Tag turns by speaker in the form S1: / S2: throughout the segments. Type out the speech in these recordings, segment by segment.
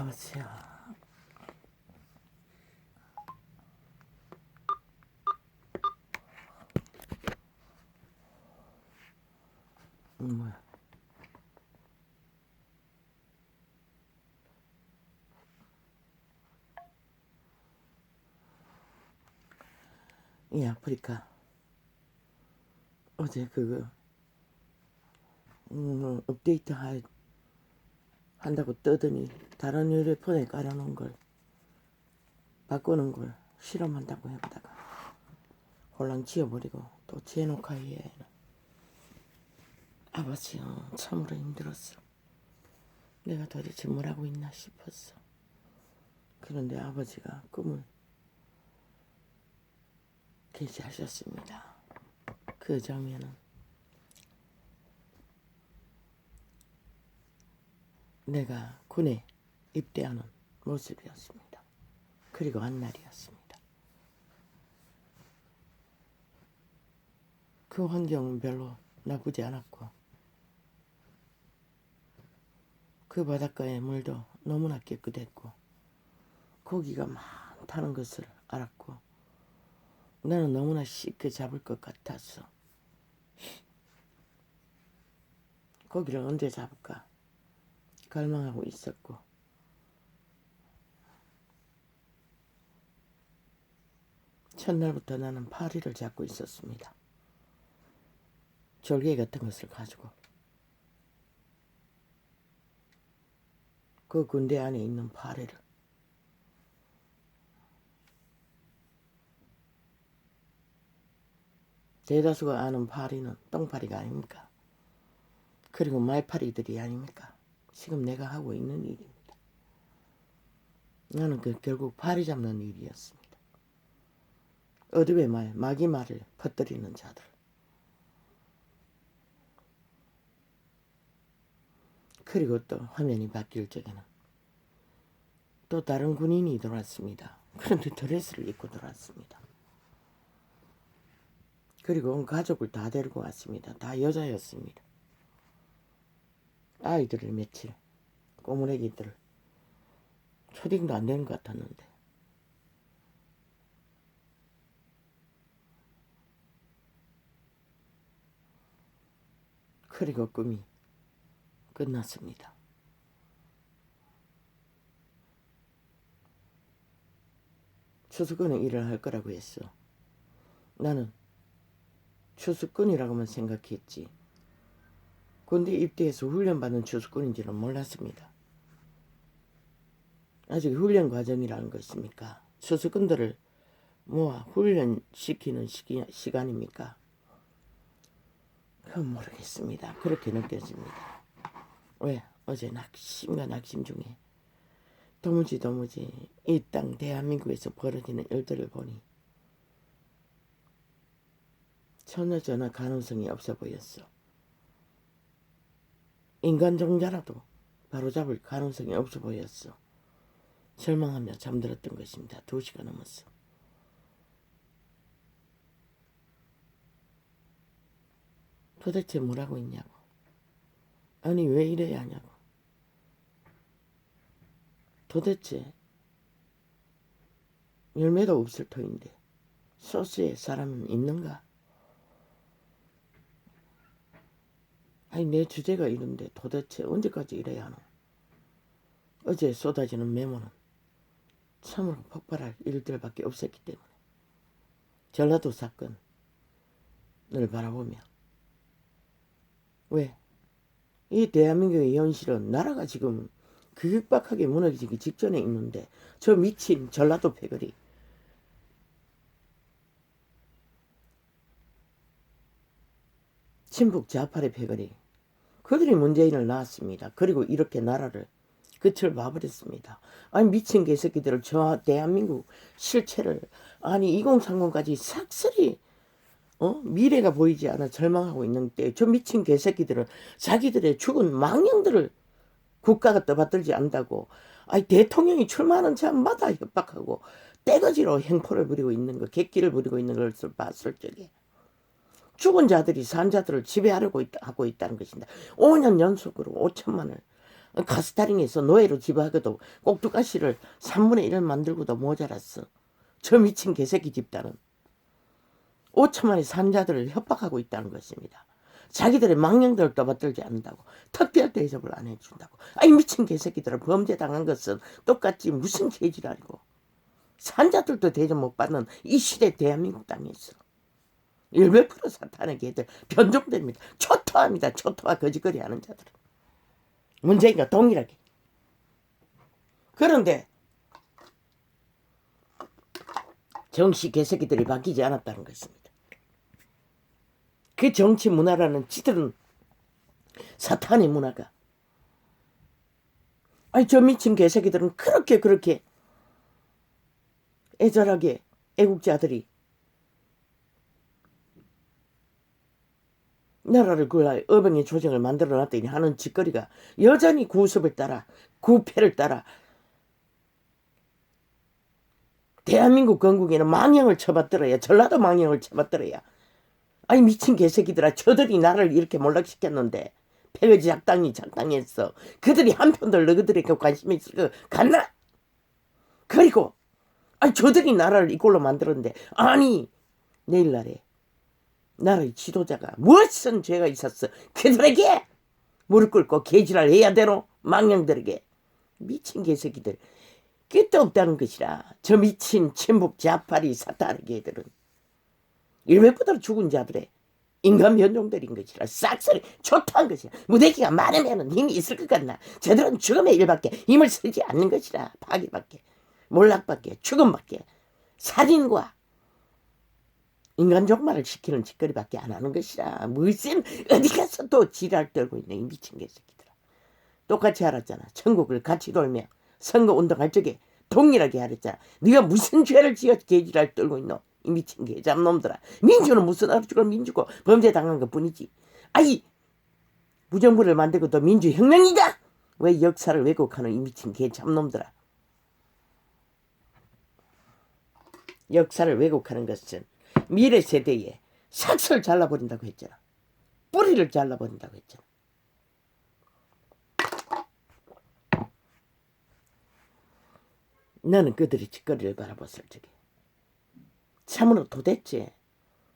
S1: 아버지야. 뭐야? 이 아프리카 어제 그거 업데이트 한다고 뜨더니 다른 휴대폰에 깔아놓은 걸 바꾸는 걸 실험한다고 했다가 홀랑 지워버리고 또 제노카이에 아버지야 참으로 힘들었어. 내가 도대체 뭘 하고 있나 싶었어. 그런데 아버지가 꿈을 계시하셨습니다. 그 장면은 내가 군에 입대하는 모습이었습니다. 그리고 한 날이었습니다. 그 환경은 별로 나쁘지 않았고 그 바닷가의 물도 너무나 깨끗했고 고기가 많다는 것을 알았고 나는 너무나 쉽게 잡을 것 같았어. 고기를 언제 잡을까 갈망하고 있었고 첫날부터 나는 파리를 잡고 있었습니다. 졸개 같은 것을 가지고 그 군대 안에 있는 파리를 대다수가 아는 파리는 똥파리가 아닙니까? 그리고 말파리들이 아닙니까? 지금 내가 하고 있는 일입니다. 나는 결국 파리 잡는 일이었습니다. 어둠의 말, 마귀 말을 퍼뜨리는 자들. 그리고 또 화면이 바뀔 적에는 또 다른 군인이 들어왔습니다. 그런데 드레스를 입고 들어왔습니다. 그리고 온 가족을 다 데리고 왔습니다. 다 여자였습니다. 아이들을 며칠, 꼬물애기들을 초딩도 안 되는 것 같았는데 그리고 꿈이 끝났습니다. 추수꾼의 일을 할 거라고 했어. 나는 추수꾼이라고만 생각했지 군대 입대해서 훈련받는 추수꾼인지는 몰랐습니다. 아직 훈련 과정이라는 것입니까? 추수꾼들을 모아 훈련시키는 시간입니까? 그건 모르겠습니다. 그렇게 느껴집니다. 왜? 어제 낙심과 낙심 중에 도무지 이 땅 대한민국에서 벌어지는 일들을 보니 전혀 가능성이 없어 보였어. 인간 종자라도 바로잡을 가능성이 없어 보였어. 절망하며 잠들었던 것입니다. 2시가 넘었어. 도대체 뭘 하고 있냐고. 아니 왜 이래야 하냐고. 도대체 열매도 없을 터인데 소스에 사람은 있는가? 아니 내 주제가 이런데 도대체 언제까지 이래야 하노? 어제 쏟아지는 메모는 참으로 폭발할 일들밖에 없었기 때문에 전라도 사건을 바라보며 왜? 이 대한민국의 현실은 나라가 지금 극박하게 무너지기 직전에 있는데 저 미친 전라도 패거리 친북 좌파의 패거리 그들이 문재인을 낳았습니다. 그리고 이렇게 나라를 끝을 봐버렸습니다. 아니 미친 개새끼들을 저 대한민국 실체를 아니 2030까지 싹쓸이 미래가 보이지 않아 절망하고 있는 때 저 미친 개새끼들을 자기들의 죽은 망령들을 국가가 떠받들지 않는다고 아니 대통령이 출마하는 자마다 협박하고 떼거지로 행포를 부리고 있는 거 객기를 부리고 있는 것을 봤을 적에 죽은 자들이 산 자들을 지배하려고 하고 있다는 것입니다. 5년 연속으로 5천만을 카스타링에서 노예로 지배하고도 꼭두가시를 3분의 1을 만들고도 모자랐어. 저 미친 개새끼 집단은 5천만의 산자들을 협박하고 있다는 것입니다. 자기들의 망령들을 떠받들지 않는다고, 특별 대접을 안 해준다고. 아이 미친 개새끼들을 범죄 당한 것은 똑같지 무슨 개지랄이고. 산자들도 대접 못 받는 이 시대 대한민국 땅에서 100% 사탄의 개들 변종됩니다. 초토화합니다. 초토화 거짓거리 하는 자들은. 문재인과 동일하게. 그런데 정치 개새끼들이 바뀌지 않았다는 것입니다. 그 정치 문화라는 지들은 사탄의 문화가. 아니 저 미친 개새끼들은 그렇게 애절하게 애국자들이 나라를 구할 어병의 조정을 만들어놨더니 하는 짓거리가 여전히 구습을 따라 구패를 따라 대한민국 건국에는 망령을 쳐받들어야, 전라도 망령을 쳐받들어야. 아니 미친 개새끼들아, 저들이 나를 이렇게 몰락시켰는데 폐거지 작당했어. 그들이 한편도 너희들에게 관심이 있을 것 같나? 그리고 아니 저들이 나라를 이꼴로 만들었는데, 아니 내일날에 나라의 지도자가 무엇은 죄가 있었어 그들에게 무릎 꿇고 개지랄 해야 되노? 망령들에게. 미친 개새끼들 끝도 없다는 것이라. 저 미친 친북 자파리 사탄의 개들은 일베부터 죽은 자들의 인간 변종들인 것이라. 싹쓸이 초토한 것이라. 무대기가 많으면 힘이 있을 것 같나? 저들은 죽음의 일밖에 힘을 쓰지 않는 것이라. 파괴밖에, 몰락밖에, 죽음밖에, 살인과 인간 종말을 시키는 짓거리밖에 안 하는 것이라. 무슨 어디 가서 또 지랄 떨고 있네 이 미친 개새끼들아. 똑같이 알았잖아. 천국을 같이 돌며 선거운동할 적에 동일하게 하랬잖아. 네가 무슨 죄를 지어 개지랄 떨고 있노 이 미친 개잡놈들아. 민주는 무슨 어쩌고 민주고 범죄 당한 것뿐이지. 아이 무정부를 만들고 또 민주혁명이다. 왜 역사를 왜곡하는 이 미친 개잡놈들아. 역사를 왜곡하는 것은 미래 세대에 삭설 잘라버린다고 했잖아. 뿌리를 잘라버린다고 했잖아. 너는 그들의 짓거리를 바라봤을 적에 참으로 도대체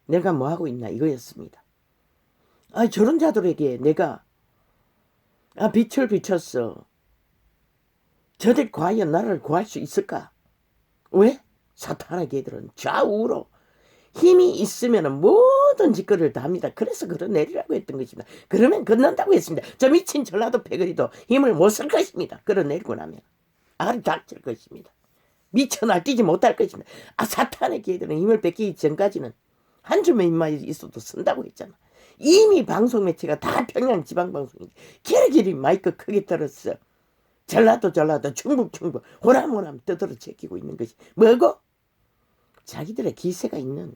S1: 내가 뭐하고 있나 이거였습니다. 아 저런 자들에게 내가 빛을 비쳤어. 저들 과연 나를 구할 수 있을까? 왜? 사탄의 개들은 좌우로 힘이 있으면 모든 짓거리를 다 합니다. 그래서 끌어내리라고 했던 것입니다. 그러면 끝난다고 했습니다. 저 미친 전라도 패거리도 힘을 못 쓸 것입니다. 끌어내리고 나면 알이 닥칠 것입니다. 미쳐 날뛰지 못할 것입니다. 사탄의 개들은 힘을 뺏기기 전까지는 한 줌의 힘만 있어도 쓴다고 했잖아. 이미 방송 매체가 다 평양 지방방송이지. 길이길이 마이크 크게 들었어. 전라도 충북 호람호람 떠들어 제끼고 있는 것이 뭐고? 자기들의 기세가 있는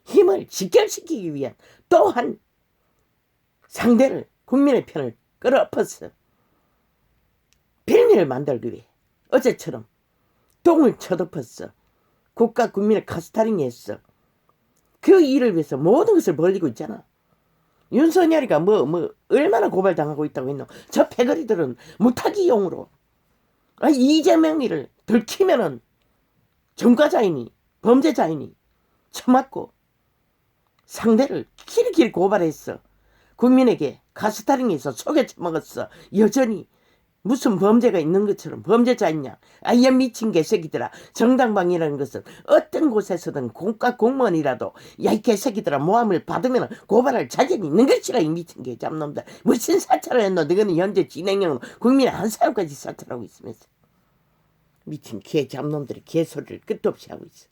S1: 힘을 직결시키기 위한 또한 상대를 국민의 편을 끌어엎어서 빌미를 만들기 위해 어제처럼 똥을 쳐덮었어. 국가 국민을 카스타링했어. 그 일을 위해서 모든 것을 벌리고 있잖아. 윤석열이가 얼마나 고발당하고 있다고 했노. 저 패거리들은 무타기용으로 이재명이를 들키면은 전과자이니 범죄자이니 처맞고 상대를 길길 고발했어. 국민에게 카스타링해서 속여 처먹었어. 여전히 무슨 범죄가 있는 것처럼 범죄자있냐. 이 미친 개새끼들아. 정당방위라는 것은 어떤 곳에서든 공과 공무원이라도 이 개새끼들아 모함을 받으면 고발할 자격이 있는 것이라. 이 미친 개잡놈들. 무슨 사찰을 했노. 너희는 현재 진행형으로 국민 한 사람까지 사찰하고 있으면서 미친 개잡놈들이 개소리를 끝도 없이 하고 있어.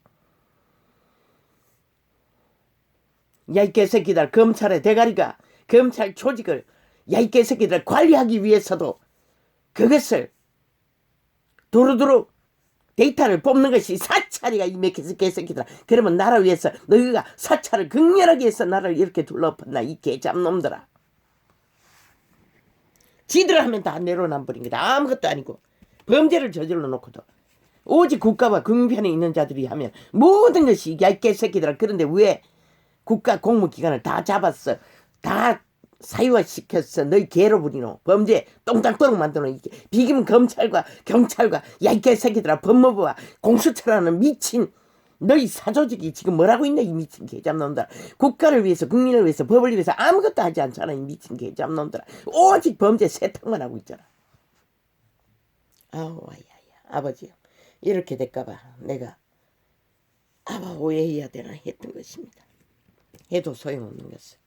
S1: 이 개새끼들 검찰의 대가리가 검찰 조직을 이 개새끼들 관리하기 위해서도 그것을 두루두루 데이터를 뽑는 것이 사찰이가 이 개새끼들아. 그러면 나라 위해서 너희가 사찰을 극렬하게 해서 나를 이렇게 둘러엎었나 이 개잡놈들아. 지들 하면 다 내로남불인 거다. 아무것도 아니고 범죄를 저질러 놓고도 오직 국가와 국민 편에 있는 자들이 하면 모든 것이 이 개새끼들아. 그런데 왜 국가 공무기관을 다 잡았어. 다 사유화시켜서 너희 개로 부리노 범죄 똥땅도록 만드노 비기면 검찰과 경찰과 야 이 개새끼들아 법무부와 공수처라는 미친 너희 사조직이 지금 뭐라고 있냐 이 미친 개잡놈들아. 국가를 위해서 국민을 위해서 법을 위해서 아무것도 하지 않잖아 이 미친 개잡놈들아. 오직 범죄 세탁만 하고 있잖아. 아우 야야 아버지 이렇게 될까봐 내가 아바 오해해야 되나 했던 것입니다. 해도 소용없는 것을.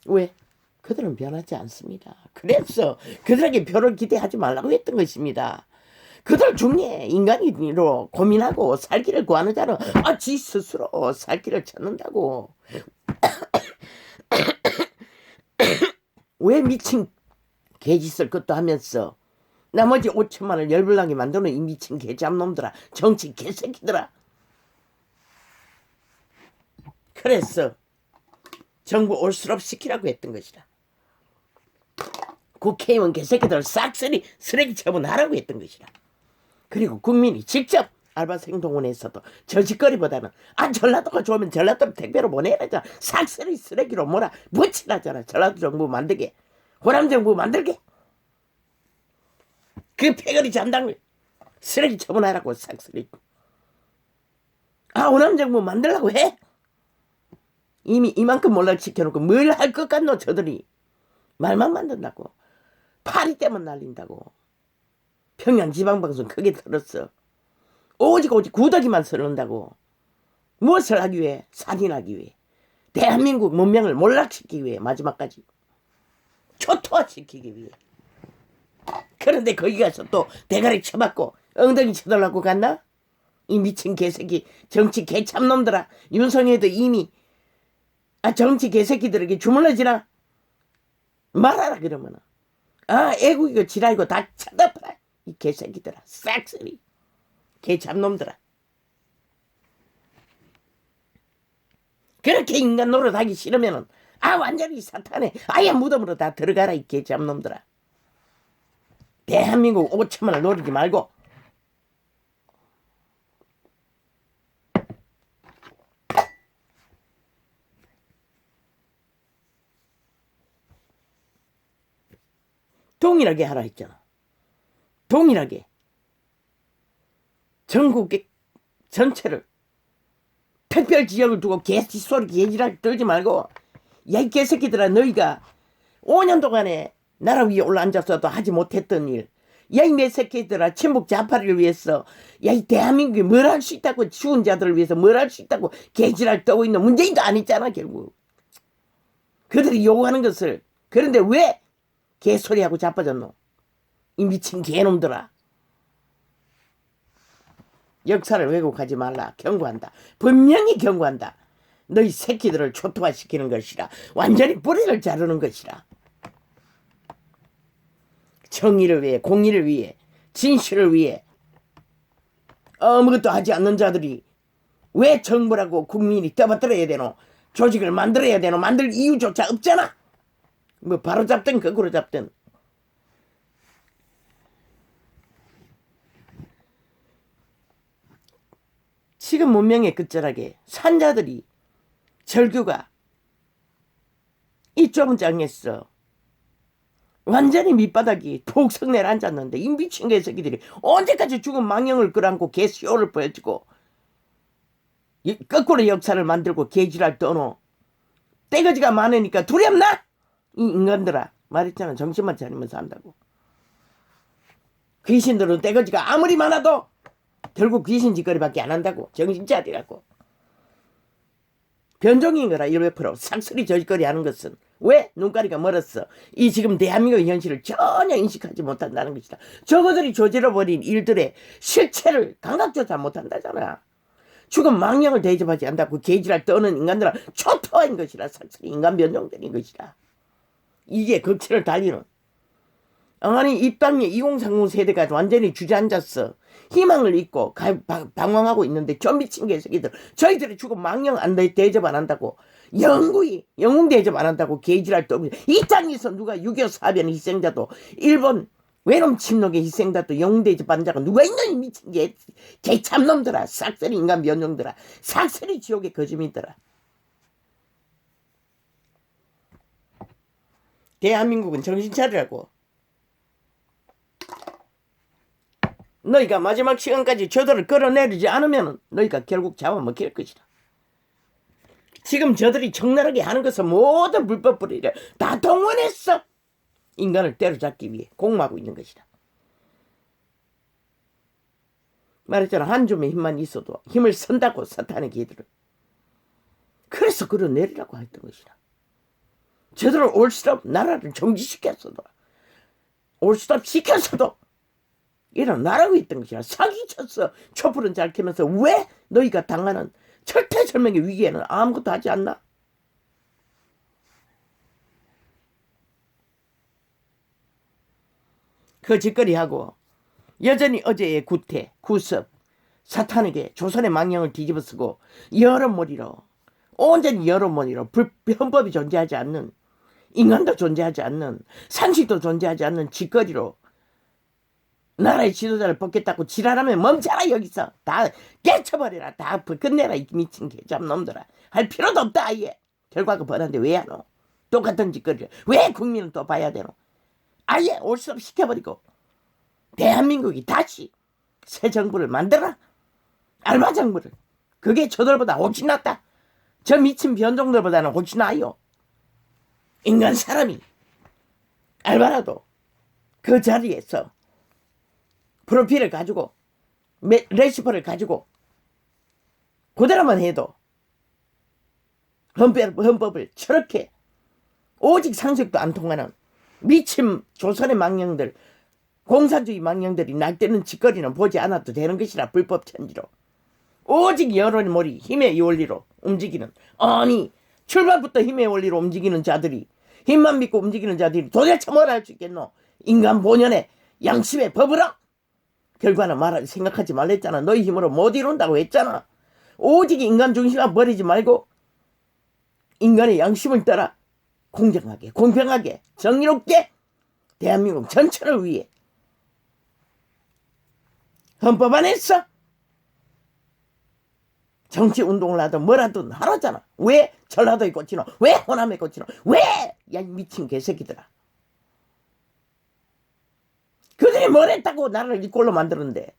S1: 왜? 그들은 변하지 않습니다. 그래서 그들에게 별을 기대하지 말라고 했던 것입니다. 그들 중에 인간으로 고민하고 살 길을 구하는 자는 지 스스로 살 길을 찾는다고. 왜 미친 개짓을 그것도 하면서 나머지 5천만을 열불나게 만드는 이 미친 개잡놈들아. 정치 개새끼들아. 그래서 정부 올수록 시키라고 했던 것이다. 국회의원 개새끼들 싹쓸이 쓰레기 처분하라고 했던 것이다. 그리고 국민이 직접 알바생동원에서도 저 짓거리보다는 전라도가 좋으면 전라도로 택배로 보내라잖아. 싹쓸이 쓰레기로 몰아 붙이라잖아. 전라도 정부 만들게 호남 정부 만들게 그 패거리 잔당을 쓰레기 처분하라고 싹쓸이. 호남 정부 만들라고 해. 이미 이만큼 몰락시켜놓고 뭘 할 것 같노 저들이. 말만 만든다고. 파리 때문 날린다고. 평양지방방송 크게 들었어. 오직 구더기만 설른다고. 무엇을 하기 위해? 살인하기 위해. 대한민국 문명을 몰락시키기 위해. 마지막까지 초토화시키기 위해. 그런데 거기 가서 또 대가리 쳐맞고 엉덩이 쳐달라고 갔나? 이 미친 개새끼 정치 개참놈들아. 윤석열도 이미 정치 개새끼들에게 주물러지나? 말하라 그러면은. 애국이고 지랄이고 다 쳐다봐라. 이 개새끼들아. 싹쓸이 개잡놈들아. 그렇게 인간 노릇하기 싫으면은 완전히 사탄에 아예 무덤으로 다 들어가라 이 개잡놈들아. 대한민국 5천만을 노리지 말고. 동일하게 하라 했잖아. 동일하게. 전국 전체를 특별 지역을 두고 개소리 개지랄 떨지 말고 야 이 개새끼들아 너희가 5년 동안에 나라 위에 올라앉아서도 하지 못했던 일 야 이 매새끼들아 친북 좌파를 위해서 야 이 대한민국이 뭘 할 수 있다고 죽은 자들을 위해서 뭘 할 수 있다고 개지랄 떠고 있는 문재인도 아니잖아 결국. 그들이 요구하는 것을. 그런데 왜 개소리하고 자빠졌노? 이 미친 개놈들아. 역사를 왜곡하지 말라. 경고한다. 분명히 경고한다. 너희 새끼들을 초토화시키는 것이라. 완전히 뿌리를 자르는 것이라. 정의를 위해 공의를 위해 진실을 위해 아무것도 하지 않는 자들이 왜 정부라고 국민이 떠받들어야 되노? 조직을 만들어야 되노? 만들 이유조차 없잖아. 뭐 바로 잡든 거꾸로 잡든. 지금 문명의 끝자락에 산자들이 절규가 이 좁은 땅에서 완전히 밑바닥이 폭성 내려앉았는데 이 미친 개새끼들이 언제까지 죽은 망령을 끌어안고 개수요를 보여주고 거꾸로 역사를 만들고 개지랄 떠노. 떼거지가 많으니까 두렵나? 이 인간들아. 말했잖아. 정신만 차리면서 한다고. 귀신들은 떼거지가 아무리 많아도 결국 귀신 짓거리밖에 안 한다고. 정신 차리라고. 변종인 거라 100%. 싹쓸이 저짓거리 하는 것은. 왜? 눈가리가 멀었어. 이 지금 대한민국의 현실을 전혀 인식하지 못한다는 것이다. 저거들이 저질러버린 일들의 실체를 감각조차 못한다잖아. 죽은 망령을 대접하지 않다고 개지랄 떠는 인간들은 초토화인 것이라. 싹쓸이 인간 변종된 것이라. 이게 극치를 달리는. 아니 이 땅에 2030 세대가 완전히 주저앉았어. 희망을 잊고 방황하고 있는데 저 미친 개새끼들 저희들이 죽은 망령 안 대접 안 한다고. 영웅 대접 안 한다고 개지랄 떠. 이 땅에서 누가 6.25 사변 희생자도 일본 외놈 침묵의 희생자도 영웅 대접 안 자가 누가 있는 이 미친 개참놈들아. 싹쓸이 인간 변종들아. 싹쓸이 지옥의 거짓이더라. 대한민국은 정신 차리라고. 너희가 마지막 시간까지 저들을 끌어내리지 않으면 너희가 결국 잡아먹힐 것이다. 지금 저들이 적나라하게 하는 것은 모든 불법 불의를 다 동원했어. 인간을 때려잡기 위해 공모하고 있는 것이다. 말했잖아. 한 줌의 힘만 있어도 힘을 선다고 사탄의 개들은. 그래서 끌어내리라고 했던 것이다. 저들을 올스톱 나라를 정지시켰어도 올스톱 시켰어도 일어나라고 했던 것이야. 사기쳤어. 촛불은 잘 켜면서 왜 너희가 당하는 철퇴절명의 위기에는 아무것도 하지 않나? 그 짓거리하고 여전히 어제의 구태, 구습, 사탄에게 조선의 망령을 뒤집어쓰고 여러머리로 온전히 여러머리로 헌법이 존재하지 않는, 인간도 존재하지 않는, 상식도 존재하지 않는 짓거리로 나라의 지도자를 뽑겠다고 지랄하면 멈춰라. 여기서 다 깨쳐버려라. 다 끝내라. 이 미친 개잡놈들아. 할 필요도 없다. 아예 결과가 뻔한데 왜 하노? 똑같은 짓거리를 왜 국민은 또 봐야 되노? 아예 올 수 없이 시켜버리고 대한민국이 다시 새 정부를 만들어라. 알바 정부를. 그게 저들보다 훨씬 낫다. 저 미친 변종들보다는 훨씬 나아요. 인간 사람이 알바라도 그 자리에서 프로필을 가지고 레시피를 가지고 그대로만 해도 헌법을 저렇게 오직 상식도 안 통하는 미친 조선의 망령들, 공산주의 망령들이 날때는 짓거리는 보지 않아도 되는 것이라. 불법 천지로 오직 여론의 머리, 힘의 원리로 움직이는, 아니 출발부터 힘의 원리로 움직이는 자들이, 힘만 믿고 움직이는 자들이 도대체 뭘 할 수 있겠노? 인간 본연의 양심의 법으로. 결과는 생각하지 말랬잖아. 너희 힘으로 못 이룬다고 했잖아. 오직 인간 중심만 버리지 말고 인간의 양심을 따라 공정하게, 공평하게, 정의롭게 대한민국 전체를 위해 헌법 안에서 정치운동을 하든 뭐라든 하라잖아. 왜 전라도에 꽂히노? 왜 호남에 꽂히노? 왜? 야, 미친 개새끼들아. 그들이 뭘 했다고 나라를 이 꼴로 만들었는데.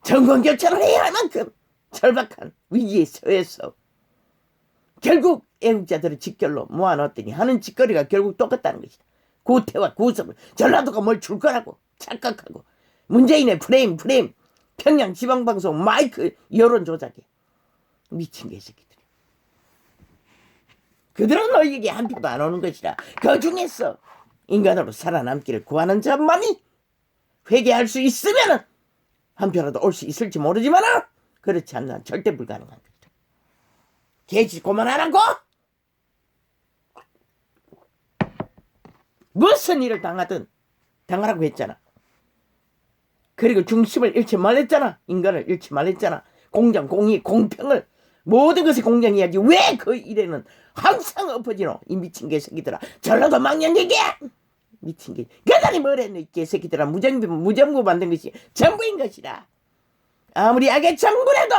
S1: 정권교체를 해야 할 만큼 절박한 위기에 처해서 결국 애국자들의 직결로 모아놨더니 하는 짓거리가 결국 똑같다는 것이다. 구태와 구섭을 전라도가 뭘 줄 거라고 착각하고 문재인의 프레임 평양 지방방송 마이크 여론 조작에 미친 개새끼들이. 그들은 너희에게 한 표도 안 오는 것이라. 그 중에서 인간으로 살아남기를 구하는 자만이 회개할 수 있으면 한 표라도 올 수 있을지 모르지만 그렇지 않나 절대 불가능한 것이다. 개짓 그만하라고. 무슨 일을 당하든 당하라고 했잖아. 그리고 중심을 잃지 말랬잖아. 인간을 잃지 말랬잖아. 공정, 공의, 공평을 모든 것이 공정해야지. 왜 그 일에는 항상 엎어지노? 이 미친 개새끼들아. 전라도 망령얘기야. 미친 개. 그들이 뭘 했노? 이 개새끼들아. 무정부 만든 것이 정부인 것이라. 아무리 악의 정부라도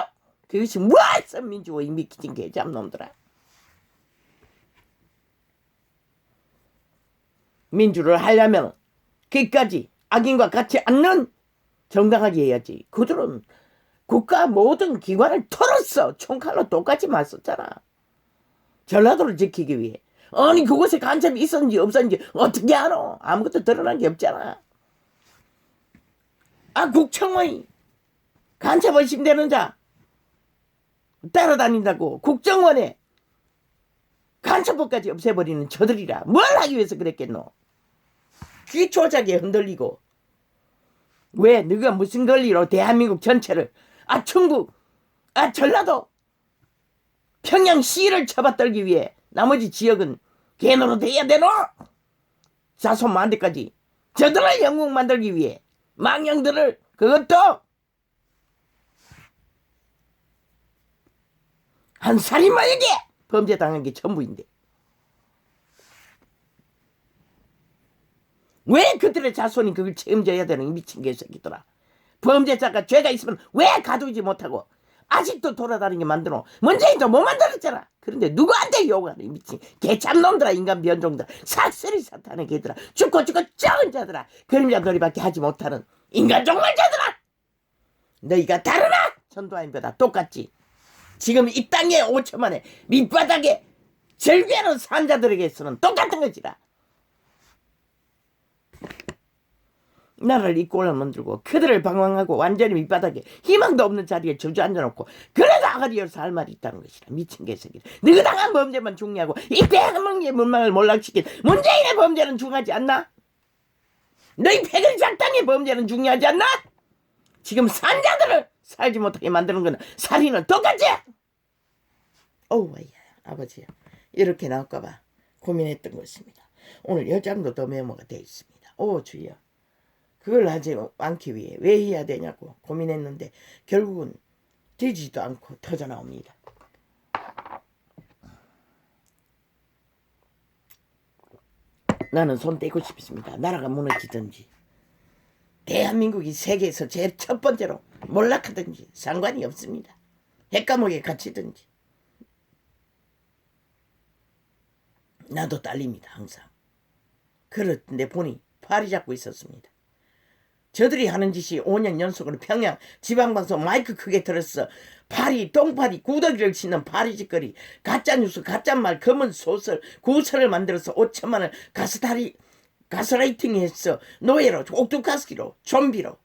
S1: 그것이 무엇은 민주고 이 미친 개잡놈들아. 민주를 하려면 끝까지 악인과 같이 않는 정당하게 해야지. 그들은 국가 모든 기관을 털었어. 총칼로 똑같이 맞섰잖아. 전라도를 지키기 위해. 아니 그곳에 간첩이 있었는지 없었는지 어떻게 알아? 아무것도 드러난 게 없잖아. 국정원이 간첩 의심되는 자 따라다닌다고 국정원에 간첩법까지 없애버리는 저들이라 뭘 하기 위해서 그랬겠노? 귀 조작에 흔들리고 왜 너가 무슨 권리로 대한민국 전체를 충북 전라도 평양시를 쳐받들기 위해 나머지 지역은 개노로 돼야 되노? 자손 만대까지 저들을 영웅 만들기 위해 망령들을 그것도 한 살인마에게 범죄당한 게 전부인데 왜 그들의 자손이 그걸 책임져야 되는 이 미친 개새끼들아. 범죄자가 죄가 있으면 왜 가두지 못하고 아직도 돌아다니게 만들어. 문재인도 못 만들었잖아. 그런데 누구한테 욕하니 미친 개참놈들아. 인간 변종들 삭슬이 사탄의 개들아. 죽고 적은 자들아. 그림자 놀이밖에 하지 못하는 인간 종말자들아. 너희가 다르나? 전두환보다 똑같지. 지금 이 땅에 5천만에 밑바닥에 절개하는 산자들에게서는 똑같은 것이다. 나라를 이꼴로 만들고 그들을 방황하고 완전히 밑바닥에 희망도 없는 자리에 주저앉아놓고 그래도 아가리여서 할 말이 있다는 것이다. 미친 개새끼. 너가 당한 범죄만 중요하고 이 백만의 문망을 몰락시킨 문재인의 범죄는 중요하지 않나? 너희 백을 작당의 범죄는 중요하지 않나? 지금 산자들을 살지 못하게 만드는 거는 살인은 똑같지? 어우야 아버지야 이렇게 나올까봐 고민했던 것입니다. 오늘 10장도 더 메모가 되어 있습니다. 오 주여 그걸 하지 않기 위해 왜 해야 되냐고 고민했는데 결국은 되지도 않고 터져나옵니다. 나는 손 떼고 싶습니다. 나라가 무너지든지 대한민국이 세계에서 제일 첫 번째로 몰락하든지 상관이 없습니다. 핵감옥에 갇히든지 나도 딸립니다. 항상. 그런데 보니 팔이 잡고 있었습니다. 저들이 하는 짓이 5년 연속으로 평양 지방방송 마이크 크게 들었어. 파리 똥파리 구더기를 치는 파리짓거리 가짜뉴스 가짜말 검은 소설 구설을 만들어서 5천만 원 가스라이팅했어. 노예로 옥두가스기로 좀비로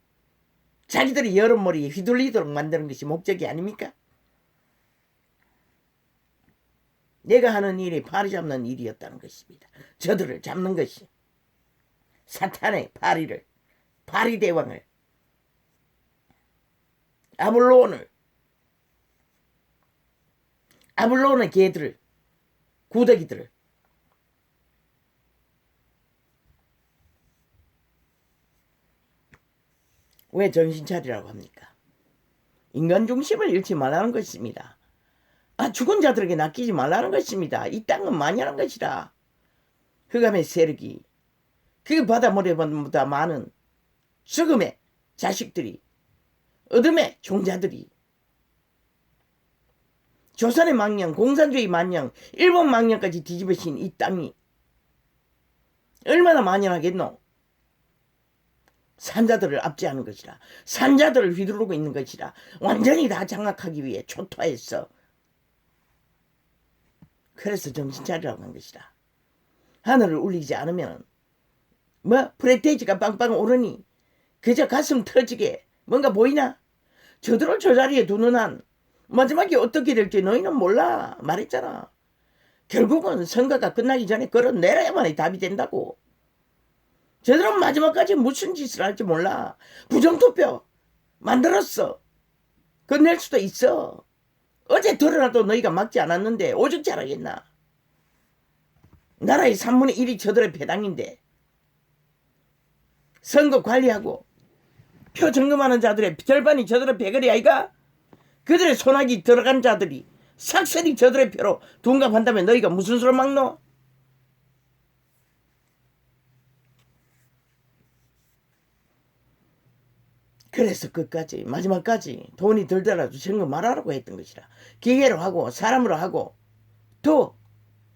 S1: 자기들이 여름머리에 휘둘리도록 만드는 것이 목적이 아닙니까? 내가 하는 일이 파리 잡는 일이었다는 것입니다. 저들을 잡는 것이 사탄의 파리를 파리 대왕을 아블론의 개들을 구더기들을 왜 정신 차리라고 합니까? 인간 중심을 잃지 말라는 것입니다. 죽은 자들에게 낚이지 말라는 것입니다. 이 땅은 만연한 것이라. 흑암의 세력이 그 바다 모래보다 많은 죽음의 자식들이 어둠의 종자들이 조선의 망령 공산주의 망령 일본 망령까지 뒤집어진 이 땅이 얼마나 만연하겠노. 산자들을 압제하는 것이라. 산자들을 휘두르고 있는 것이라. 완전히 다 장악하기 위해 초토화했어. 그래서 정신 차리라고 한 것이라. 하늘을 울리지 않으면 프레테이지가 빵빵 오르니 그저 가슴 터지게 뭔가 보이나? 저들을 저 자리에 두는 한 마지막에 어떻게 될지 너희는 몰라. 말했잖아. 결국은 선거가 끝나기 전에 끌어내려야만이 답이 된다고. 저들은 마지막까지 무슨 짓을 할지 몰라. 부정투표 만들었어. 끝낼 수도 있어. 어제 드러나도 너희가 막지 않았는데 오죽 잘하겠나. 나라의 3분의 1이 저들의 배당인데 선거 관리하고 표 점검하는 자들의 절반이 저들의 배걸이 아이가? 그들의 손아귀 들어간 자들이 삭슬이 저들의 표로 둔갑한다면 너희가 무슨 수로 막노? 그래서 끝까지 마지막까지 돈이 들더라도 점검 말하라고 했던 것이라. 기계로 하고 사람으로 하고 또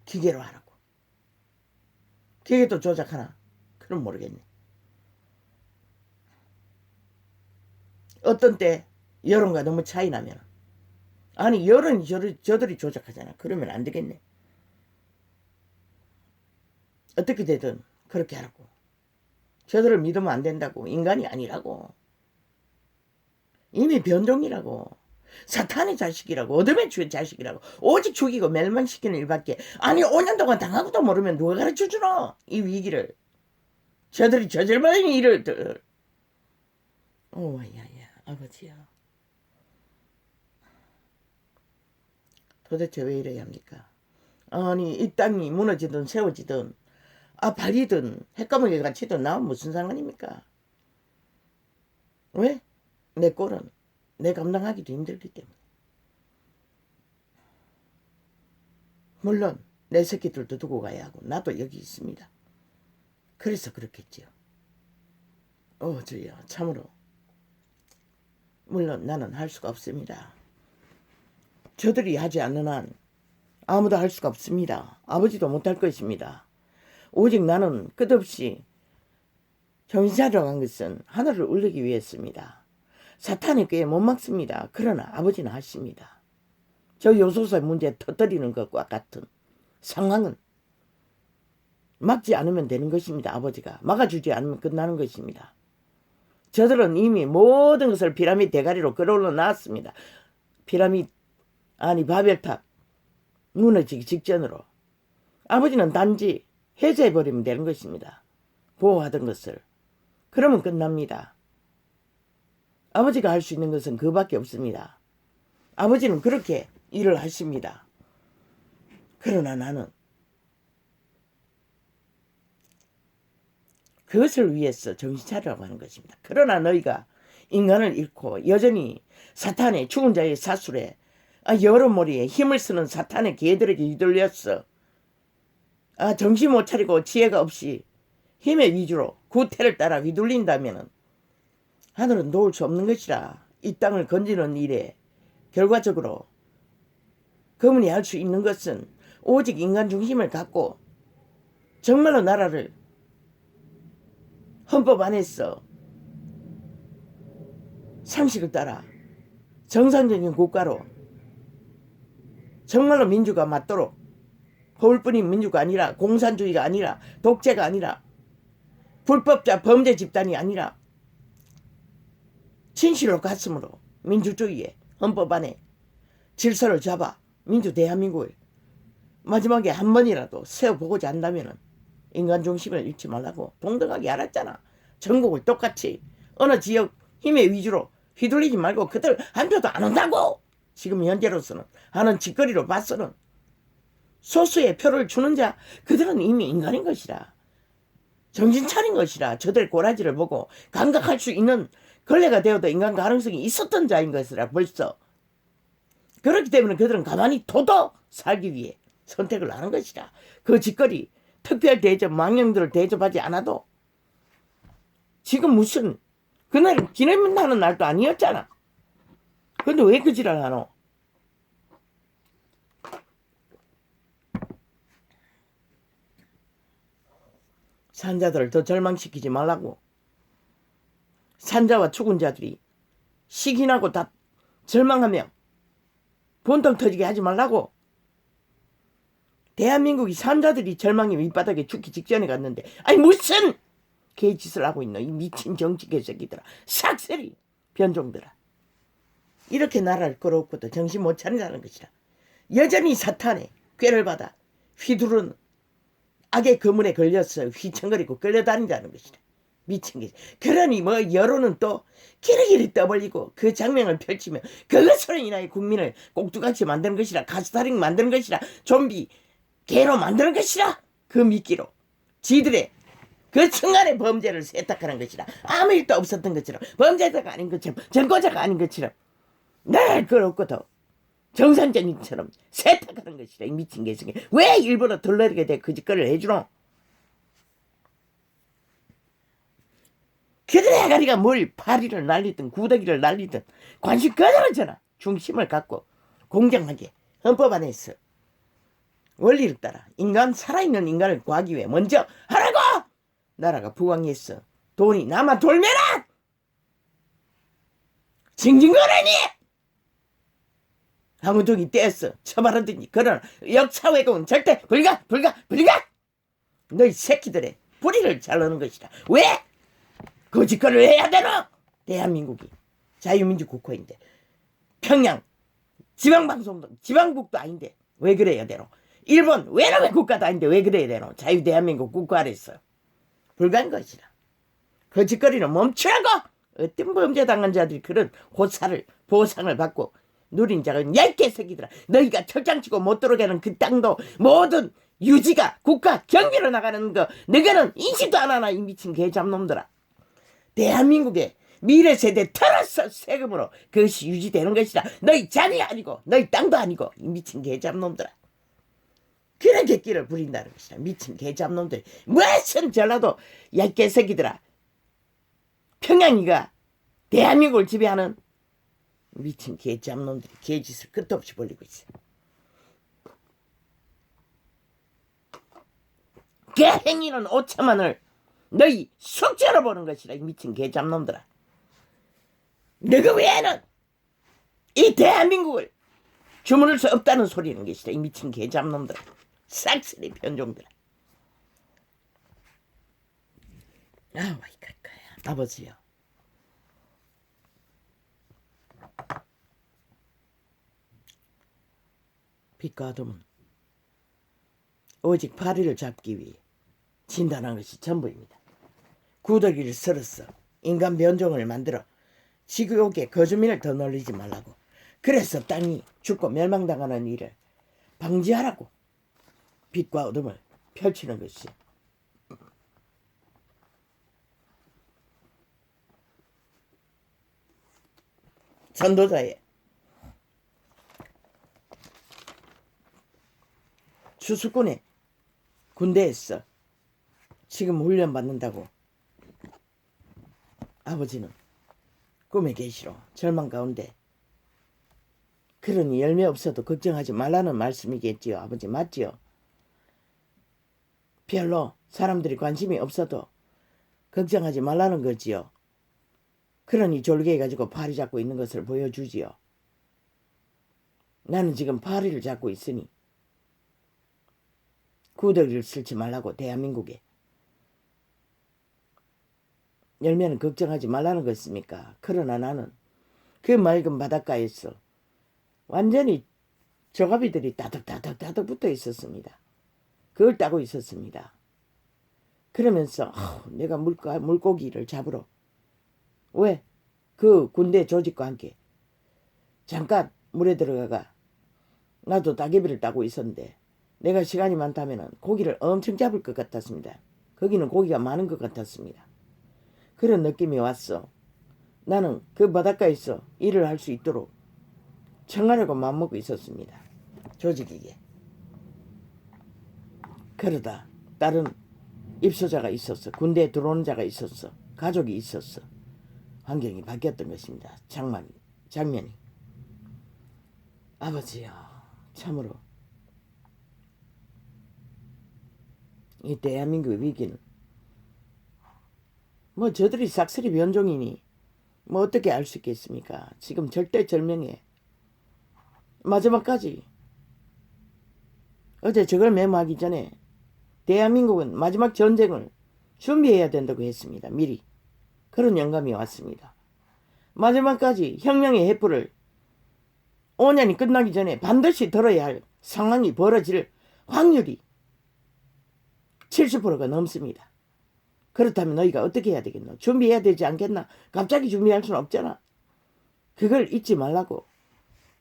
S1: 기계로 하라고. 기계도 조작하나? 그럼 모르겠네. 어떤 때 여론과 너무 차이 나면 아니 여론이 저들이 조작하잖아. 그러면 안 되겠네. 어떻게 되든 그렇게 하라고. 저들을 믿으면 안 된다고. 인간이 아니라고. 이미 변종이라고. 사탄의 자식이라고. 어둠의 자식이라고. 오직 죽이고 멸망시키는 일밖에. 아니 5년 동안 당하고도 모르면 누가 가르쳐주노? 이 위기를. 저들이 저질만한 일을. 오야야 아버지야. 도대체 왜 이래야 합니까? 아니 이 땅이 무너지든 세워지든 발리든 핵감옥에 갇히든 나와 무슨 상관입니까? 왜? 내 꼴은 내 감당하기도 힘들기 때문에. 물론 내 새끼들도 두고 가야 하고 나도 여기 있습니다. 그래서 그렇겠지요. 주여 참으로 물론 나는 할 수가 없습니다. 저들이 하지 않는 한 아무도 할 수가 없습니다. 아버지도 못할 것입니다. 오직 나는 끝없이 정신 차리러 간 것은 하늘을 울리기 위해서입니다. 사탄의 꾀에 못 막습니다. 그러나 아버지는 하십니다. 저 요소수의 문제 터뜨리는 것과 같은 상황은 막지 않으면 되는 것입니다. 아버지가 막아주지 않으면 끝나는 것입니다. 저들은 이미 모든 것을 피라미드 대가리로 끌어올려 놨습니다. 피라미드 아니 바벨탑 무너지기 직전으로. 아버지는 단지 해제해버리면 되는 것입니다. 보호하던 것을. 그러면 끝납니다. 아버지가 할 수 있는 것은 그밖에 없습니다. 아버지는 그렇게 일을 하십니다. 그러나 나는 그것을 위해서 정신 차리라고 하는 것입니다. 그러나 너희가 인간을 잃고 여전히 사탄의 죽은 자의 사술에 여러머리에 힘을 쓰는 사탄의 개들에게 휘둘렸어. 정신 못 차리고 지혜가 없이 힘의 위주로 구태를 따라 휘둘린다면 하늘은 도울 수 없는 것이라. 이 땅을 건지는 일에 결과적으로 그분이 할 수 있는 것은 오직 인간 중심을 갖고 정말로 나라를 헌법 안에서 상식을 따라 정상적인 국가로 정말로 민주가 맞도록 허울뿐인 민주가 아니라 공산주의가 아니라 독재가 아니라 불법자 범죄 집단이 아니라 진실로 가슴으로 민주주의의 헌법 안에 질서를 잡아 민주 대한민국을 마지막에 한 번이라도 세워보고자 한다면 인간 중심을 잃지 말라고 동등하게 알았잖아. 전국을 똑같이 어느 지역 힘의 위주로 휘둘리지 말고 그들 한 표도 안 온다고. 지금 현재로서는 하는 짓거리로 봐서는 소수의 표를 주는 자 그들은 이미 인간인 것이라. 정신 차린 것이라. 저들 꼬라지를 보고 감각할 수 있는 걸레가 되어도 인간 가능성이 있었던 자인 것이라 벌써. 그렇기 때문에 그들은 가만히 도도 살기 위해 선택을 하는 것이라. 그 짓거리 특별 대접 망령들을 대접하지 않아도 지금 무슨 그날 기념하는 날도 아니었잖아. 근데 왜 그 지랄 하노? 산자들을 더 절망시키지 말라고. 산자와 죽은 자들이 시기나고 다 절망하며 본통 터지게 하지 말라고. 대한민국이 산자들이 절망의 밑바닥에 죽기 직전에 갔는데 아니 무슨 개짓을 하고 있노 이 미친 정치 개새끼들아. 삭세리 변종들아. 이렇게 나라를 끌어오고도 정신 못 차린다는 것이라. 여전히 사탄의 꾀를 받아 휘두르는 악의 거문에 걸려서 휘청거리고 끌려다닌다는 것이라. 미친 게. 그러니 뭐 여론은 또 기리기리 떠벌리고 그 장면을 펼치며 그것으로 인하여 국민을 꼭두같이 만드는 것이라. 가스타링 만드는 것이라. 좀비 개로 만드는 것이라. 그 미끼로 지들의 그 청간의 범죄를 세탁하는 것이라. 아무 일도 없었던 것처럼 범죄자가 아닌 것처럼 전과자가 아닌 것처럼 날 끌어오고도 정상적인처럼 세탁하는 것이라. 이 미친 개성이. 왜 일부러 덜러리게 돼 그 짓거리를 해주노? 그들의 아가리가 뭘 파리를 날리든 구더기를 날리든 관심 그대로잖아. 중심을 갖고 공정하게 헌법 안에서 원리를 따라 인간 살아있는 인간을 구하기 위해 먼저 하라고. 나라가 부강했어. 돈이 남아 돌면은 징징거리니 아무동이 떼었어. 처벌하더니. 그러나 역사 왜곡은 절대 불가. 너희 새끼들의 뿌리를 자르는 것이다. 왜? 그 짓거리를 해야 되노? 대한민국이 자유민주국가인데 평양 지방방송도 지방국도 아닌데 왜 그래야 되노? 일본 외놈의 국가도 아닌데 왜 그래야 되노? 자유대한민국 국가 아래서 불가한 것이라. 그 짓거리는 멈추라고. 어떤 범죄 당한 자들이 그런 호사를 보상을 받고 누린 자는 얇게 새끼들아. 너희가 철장치고 못 들어오게 하는 그 땅도 모든 유지가 국가 경비로 나가는 거 너희는 인식도 안 하나. 이 미친 개잡놈들아. 대한민국의 미래 세대 털어서 세금으로 그것이 유지되는 것이라. 너희 자녀 아니고 너희 땅도 아니고 이 미친 개잡놈들아. 그런 객기를 부린다는 것이라. 미친 개잡놈들이. 무슨 전라도 얇게 새끼들아. 평양이가 대한민국을 지배하는 미친 개짬놈들이 개짓을 끝도 없이 벌리고 있어. 개행위는 5천만을 너희 숙제로 보는 것이라. 이 미친 개짬놈들아. 너희 외에는 이 대한민국을 주문할 수 없다는 소리는 것이다. 이 미친 개잡놈들아. 싹쓸이 변종들아. 와이 갈 거야. 아버지요. 빛과 어둠은 오직 파리를 잡기 위해 진단한 것이 전부입니다. 구더기를 썰었어 인간 변종을 만들어 지구옥에 거주민을 더 놀리지 말라고. 그래서 땅이 죽고 멸망당하는 일을 방지하라고 빛과 어둠을 펼치는 것이. 전도자의 수수꾼의 군대에서 지금 훈련받는다고 아버지는 꿈에 계시로 절망 가운데. 그러니 열매 없어도 걱정하지 말라는 말씀이겠지요. 아버지 맞지요? 별로 사람들이 관심이 없어도 걱정하지 말라는 거지요. 그러니 졸개해가지고 파리 잡고 있는 것을 보여주지요. 나는 지금 파리를 잡고 있으니 구더기를 쓸지 말라고. 대한민국에 열매는 걱정하지 말라는 것입니까? 그러나 나는 그 맑은 바닷가에서 완전히 조가비들이 따득 붙어 있었습니다. 그걸 따고 있었습니다. 그러면서 내가 물고기를 잡으러 왜? 그 군대 조직과 함께 잠깐 물에 들어가가 나도 따개비를 따고 있었는데 내가 시간이 많다면 고기를 엄청 잡을 것 같았습니다. 거기는 고기가 많은 것 같았습니다. 그런 느낌이 왔어. 나는 그 바닷가에서 일을 할 수 있도록 청하려고 마음먹고 있었습니다. 조직이게. 그러다 다른 입소자가 있었어. 군대에 들어오는 자가 있었어. 가족이 있었어. 환경이 바뀌었던 것입니다. 장면이. 아버지요, 참으로 이 대한민국의 위기는 뭐 저들이 싹쓸이 변종이니 뭐 어떻게 알 수 있겠습니까? 지금 절대절명에 마지막까지. 어제 저걸 메모하기 전에 대한민국은 마지막 전쟁을 준비해야 된다고 했습니다. 미리. 그런 영감이 왔습니다. 마지막까지 혁명의 횃불을 5년이 끝나기 전에 반드시 들어야 할 상황이 벌어질 확률이 70%가 넘습니다. 그렇다면 너희가 어떻게 해야 되겠노? 준비해야 되지 않겠나? 갑자기 준비할 수는 없잖아. 그걸 잊지 말라고.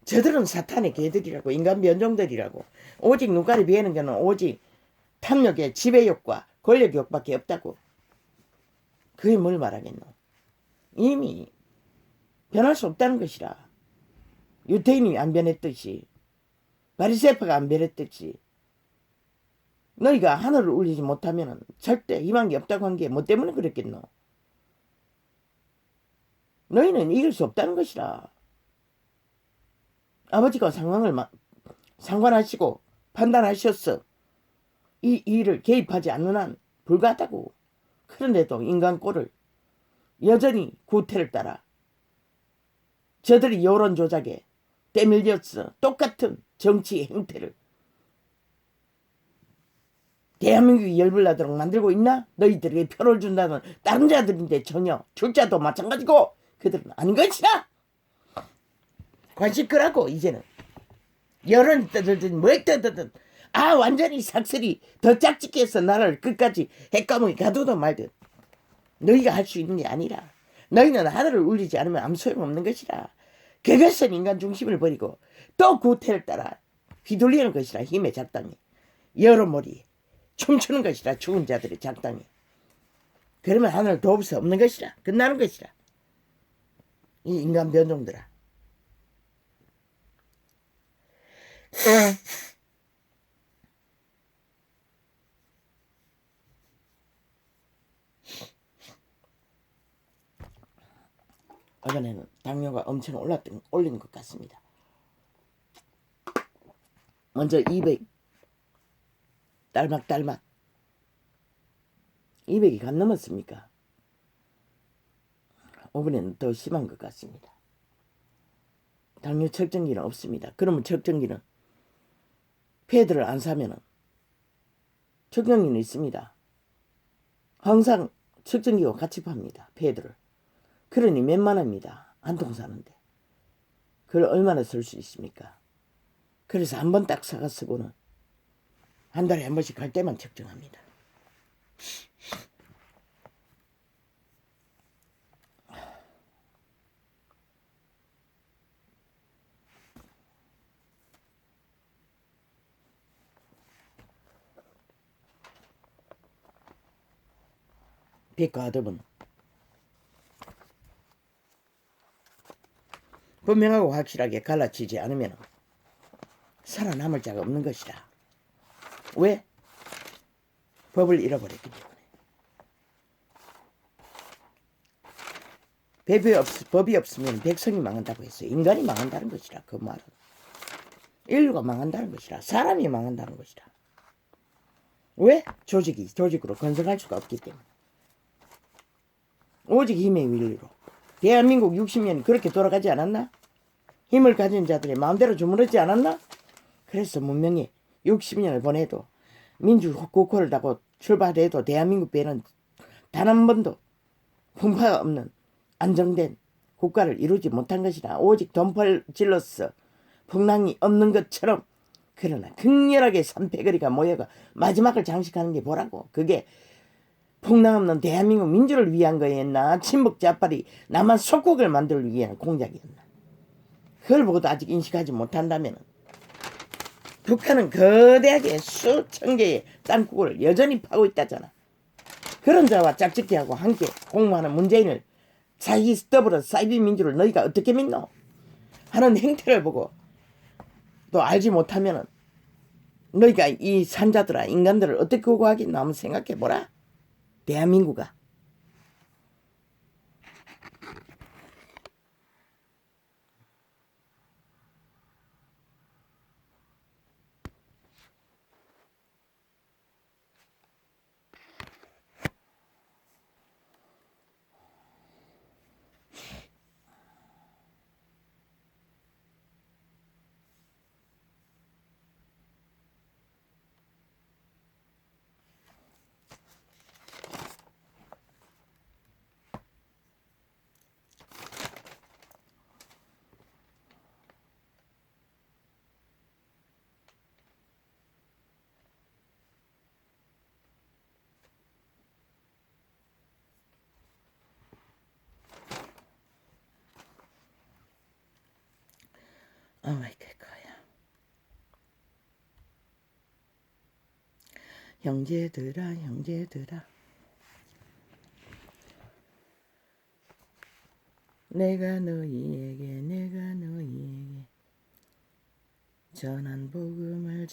S1: 저들은 사탄의 개들이라고. 인간 변종들이라고. 오직 눈깔이 비하는 게는 오직 탐욕의 지배욕과 권력욕밖에 없다고. 그게 뭘 말하겠노? 이미 변할 수 없다는 것이라. 유태인이 안 변했듯이 바리새파가 안 변했듯이 너희가 하늘을 울리지 못하면 절대 희망이 없다고 한 게 뭐 때문에 그랬겠노? 너희는 이길 수 없다는 것이라. 아버지가 상황을 상관하시고 판단하셨어. 이 일을 개입하지 않는 한 불가하다고. 그런데도 인간 꼴을 여전히 구태를 따라 저들이 여론 조작에 때밀렸어. 똑같은 정치 행태를 대한민국이 열불나도록 만들고 있나? 너희들에게 표를 준다는 다른 자들인데 전혀 출자도 마찬가지고 그들은 아닌 것이라. 관심 끄라고. 이제는 여론이 떠들든 뭐 떠들든 완전히 삭슬이 더 짝짓기 해서 나라를 끝까지 핵감옥에 가두든 말든 너희가 할 수 있는 게 아니라. 너희는 하늘을 울리지 않으면 아무 소용없는 것이라. 그것은 인간 중심을 버리고 또 구태를 따라 휘둘리는 것이라. 힘의 작당에 여러머리 춤추는 것이라. 죽은 자들의 작당에. 그러면 하늘을 도울 수 없는 것이라. 끝나는 것이라. 이 인간 변종들아. 이번에는 당뇨가 엄청 올린 것 같습니다. 먼저 200 딸막 200이 간 넘었습니까? 이번에는 더 심한 것 같습니다. 당뇨 측정기는 없습니다. 그러면 측정기는 패드를 안 사면은 측정기는 있습니다. 항상 측정기와 같이 팝니다. 패드를. 그러니 몇만 원입니다. 한 통 사는데. 그걸 얼마나 쓸 수 있습니까? 그래서 한 번 딱 사가 쓰고는 한 달에 한 번씩 갈 때만 측정합니다. 빛과 어둠은 분명하고 확실하게 갈라치지 않으면 살아남을 자가 없는 것이다. 왜? 법을 잃어버렸기 때문에. 법이 없으면 백성이 망한다고 했어요. 인간이 망한다는 것이라. 그 말은 인류가 망한다는 것이라. 사람이 망한다는 것이라. 왜? 조직으로 건설할 수가 없기 때문에. 오직 힘의 원리로. 대한민국 60년이 그렇게 돌아가지 않았나? 힘을 가진 자들의 마음대로 주무르지 않았나? 그래서 문명이 60년을 보내도 민주국호를 타고 출발해도 대한민국 배는 단 한 번도 풍파가 없는 안정된 국가를 이루지 못한 것이라. 오직 돈벌질로서 풍랑이 없는 것처럼. 그러나 극렬하게 산패거리가 모여가 마지막을 장식하는 게 뭐라고? 그게 풍랑 없는 대한민국 민주를 위한 거였나? 친북 좌빨이 남한 속국을 만들기 위한 공작이었나? 그걸 보고도 아직 인식하지 못한다면 북한은 거대하게 수천 개의 땅굴을 여전히 파고 있다잖아. 그런 자와 짝짓기하고 함께 공모하는 문재인을 자기 더불어 사이비 민주를 너희가 어떻게 믿노? 하는 행태를 보고 또 알지 못하면 너희가 이 산자들아 인간들을 어떻게 구호하겠나 한번 생각해보라. 대한민국아. 오마이갓 거야. 형제들아 내가 너희에게 전한 복음을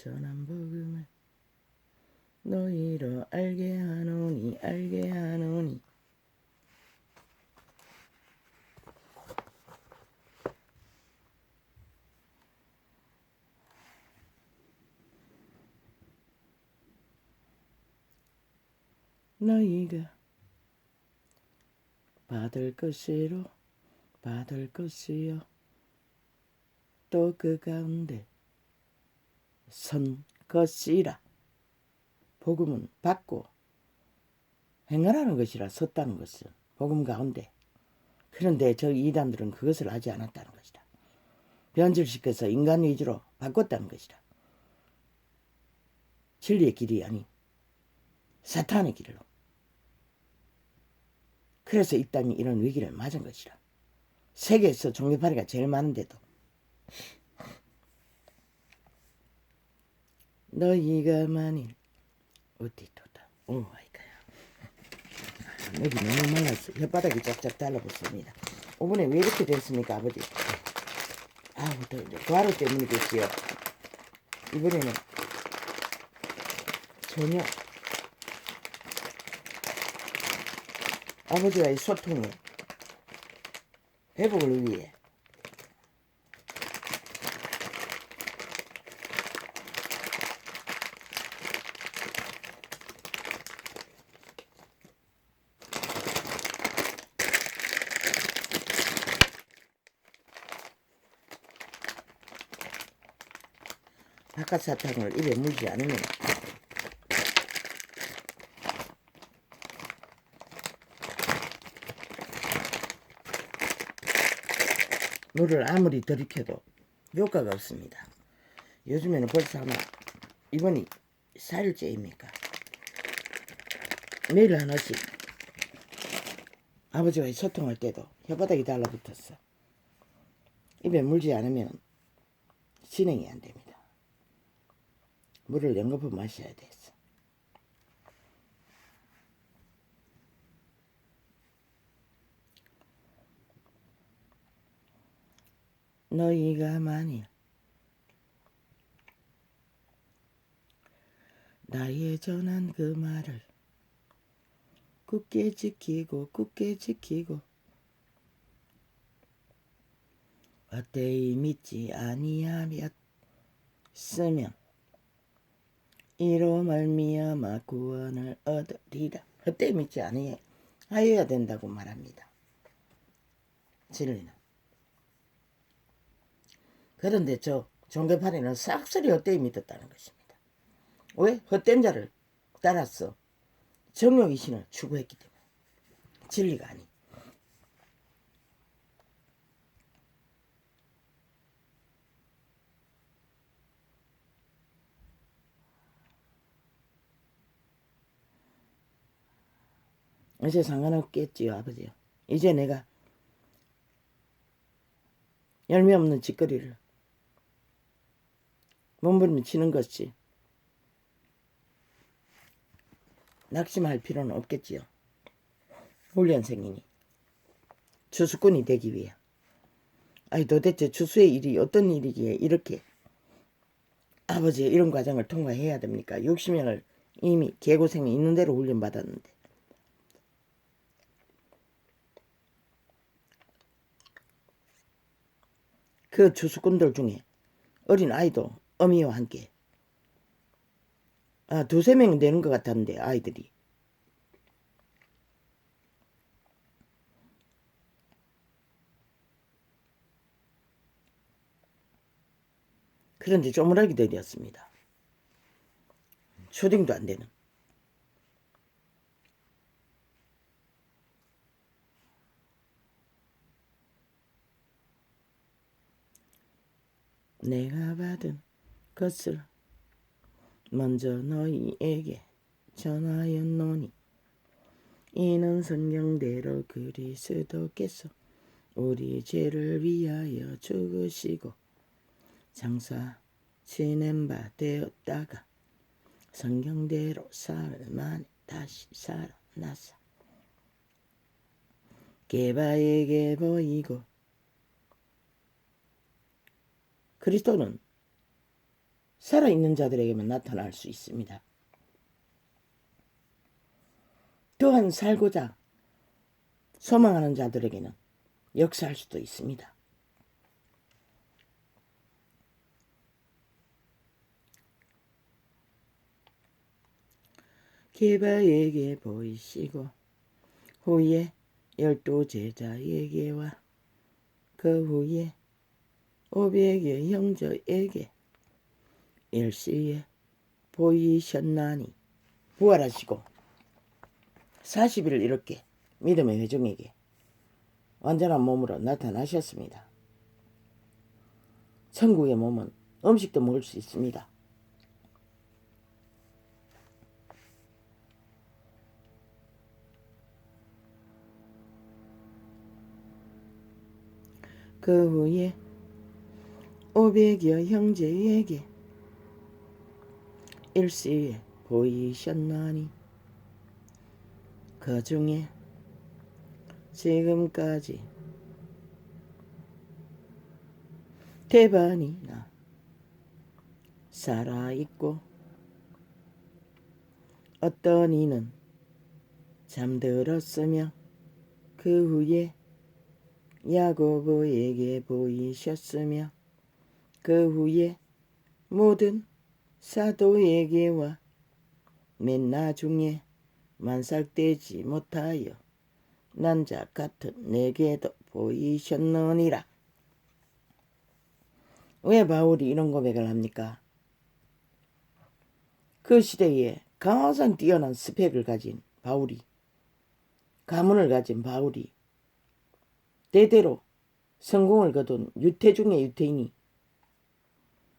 S1: 너희로 알게 하노니 너희가 받을 것이요 또 그 가운데 선 것이라. 복음은 받고 행하라는 것이라. 섰다는 것은 복음 가운데. 그런데 저 이단들은 그것을 하지 않았다는 것이다. 변질시켜서 인간 위주로 바꿨다는 것이다. 진리의 길이 아닌 사탄의 길로. 그래서 이 땅이 이런 위기를 맞은 것이라. 세계에서 종교파리가 제일 많은데도 너희가 만일 어디도다. 오마이갓. 목이 너무 말랐어. 혓바닥이 쫙쫙 달라붙습니다. 이번에 왜 이렇게 됐습니까, 아버지? 아우, 과로 때문이겠지요. 이번에는 전혀 아버지와의 소통이 회복을 위해. 바깥사탕을 입에 물지 않으면 물을 아무리 들이켜도 효과가 없습니다. 요즘에는 벌써 아마 이번이 4일째입니까? 매일 하나씩 아버지와 소통할 때도 혓바닥이 달라붙었어. 입에 물지 않으면 진행이 안 됩니다. 물을 연거푸 마셔야 됐어. 너희가 만일 나의 전한 그 말을 굳게 지키고 헛되이 믿지 아니하였으면 이로 말미암아 구원을 얻으리라. 헛되이 믿지 아니하여야 된다고 말합니다. 진리는. 그런데 저 종교파리는 싹쓸이 헛되이 믿었다는 것입니다. 왜? 헛된 자를 따라서 정욕의 신을 추구했기 때문에. 진리가 아니. 이제 상관없겠지요, 아버지요. 이제 내가 열매 없는 짓거리를 몸부림치는 것이 낙심할 필요는 없겠지요. 훈련생이니 주수꾼이 되기 위해. 아니 도대체 주수의 일이 어떤 일이기에 이렇게 아버지의 이런 과정을 통과해야 됩니까? 60년을 이미 개고생이 있는 대로 훈련받았는데. 그 주수꾼들 중에 어린 아이도 어미와 함께 두세 명 되는 것 같았는데 아이들이. 그런데 쪼무라기들이었습니다. 초딩도 안 되는. 내가 받은 것을 먼저 너희에게 전하였노니 이는 성경대로 그리스도께서 우리 죄를 위하여 죽으시고 장사 지낸 바 되었다가 성경대로 사흘 만에 다시 살아나사 게바에게 보이고. 그리스도는 살아있는 자들에게만 나타날 수 있습니다. 또한 살고자 소망하는 자들에게는 역사할 수도 있습니다. 게바에게 보이시고 후에 12 제자에게와 그 후에 500여 형제에게 일시에 보이셨나니. 부활하시고 40일 이렇게 믿음의 회중에게 완전한 몸으로 나타나셨습니다. 천국의 몸은 음식도 먹을 수 있습니다. 그 후에 500여 형제에게 일시에 보이셨나니 그 중에 지금까지 대반이나 살아있고 어떤 이는 잠들었으며 그 후에 야고보에게 보이셨으며 그 후에 모든 사도에게와 맨 나중에 만삭되지 못하여 난자 같은 내게도 보이셨느니라. 왜 바울이 이런 고백을 합니까? 그 시대에 가장 뛰어난 스펙을 가진 바울이, 가문을 가진 바울이, 대대로 성공을 거둔 유태 중의 유태인이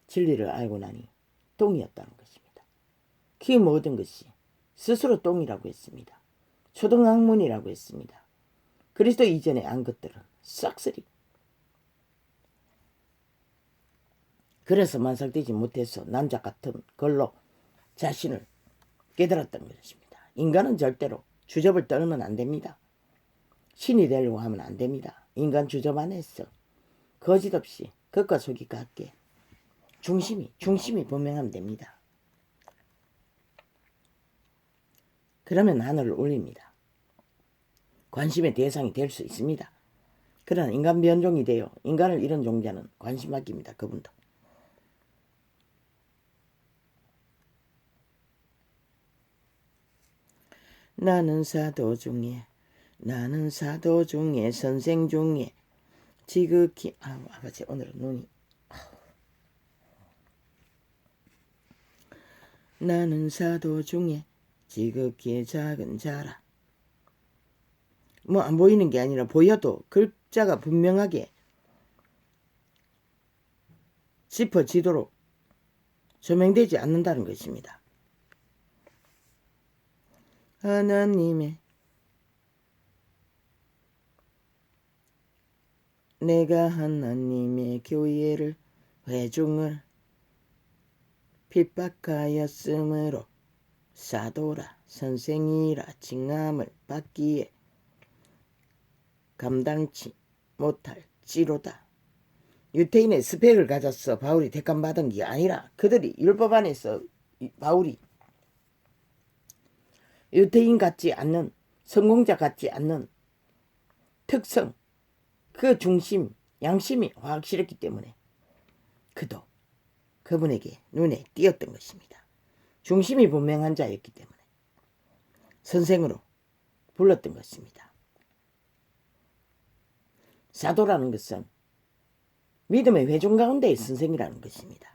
S1: 진리를 알고 나니 똥이었다는 것입니다. 그 모든 것이 스스로 똥이라고 했습니다. 초등학문이라고 했습니다. 그리스도 이전에 안 것들은 싹쓸이. 그래서 만삭되지 못해서 남자 같은 걸로 자신을 깨달았던 것입니다. 인간은 절대로 주접을 떨면 안 됩니다. 신이 되려고 하면 안 됩니다. 인간 주접 안에서 거짓 없이 겉과 속이 같게 중심이 분명하면 됩니다. 그러면 하늘을 올립니다. 관심의 대상이 될 수 있습니다. 그러나 인간 변종이 되어 인간을 잃은 종자는 관심 맡깁니다. 그분도. 나는 사도 중에 선생 중에 지극히 아버지 오늘은 눈이 나는 사도 중에 지극히 작은 자라. 뭐 안 보이는 게 아니라 보여도 글자가 분명하게 짚어지도록 조명되지 않는다는 것입니다. 내가 하나님의 교회를 회중을 핍박하였으므로 사도라 선생이라 칭함을 받기에 감당치 못할지로다. 유태인의 스펙을 가졌어 바울이 택함받은 게 아니라 그들이 율법 안에서 바울이 유태인 같지 않는 성공자 같지 않는 특성, 그 중심, 양심이 확실했기 때문에 그도 그분에게 눈에 띄었던 것입니다. 중심이 분명한 자였기 때문에 선생으로 불렀던 것입니다. 사도라는 것은 믿음의 회중 가운데의 선생이라는 것입니다.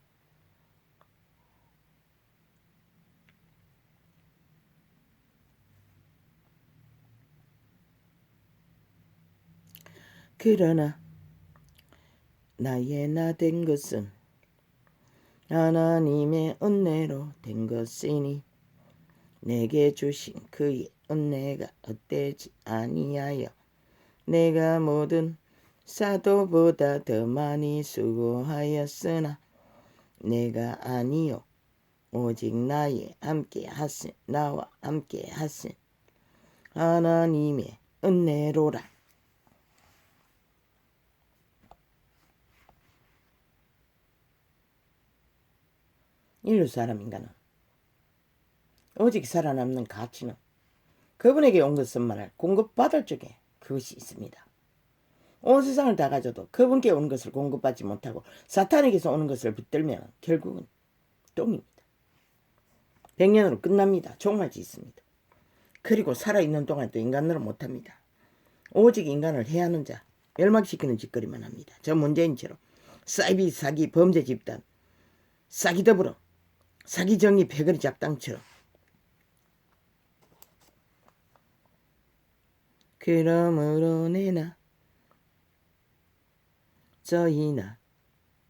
S1: 그러나 나의 나 된 것은 하나님의 은혜로 된 것이니 내게 주신 그의 은혜가 헛되지 아니하여 내가 모든 사도보다 더 많이 수고하였으나 내가 아니요 오직 나와 함께 하신 하나님의 은혜로라. 인류 사람 인간은 오직 살아남는 가치는 그분에게 온 것만을 공급받을 적에 그것이 있습니다. 온 세상을 다 가져도 그분께 온 것을 공급받지 못하고 사탄에게서 오는 것을 붙들면 결국은 똥입니다. 100년으로 끝납니다. 종말지 있습니다. 그리고 살아있는 동안 또 인간으로 못합니다. 오직 인간을 해하는 자, 멸망시키는 짓거리만 합니다. 저 문재인처럼 사이비 사기 범죄 집단, 사기 더불어 사기 정의 패거리 작당처럼. 그러므로 내나 저희나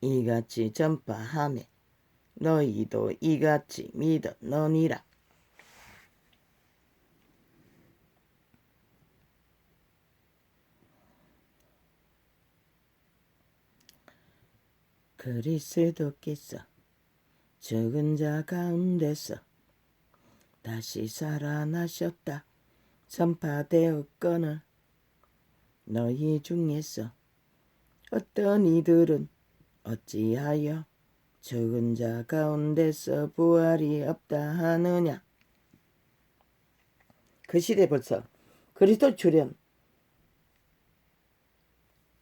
S1: 이같이 전파하매 너희도 이같이 믿었느니라. 그리스도께서 죽은 자 가운데서 다시 살아나셨다 전파되었거늘 너희 중에서 어떤 이들은 어찌하여 죽은 자 가운데서 부활이 없다 하느냐. 그 시대 벌써 그리스도 출현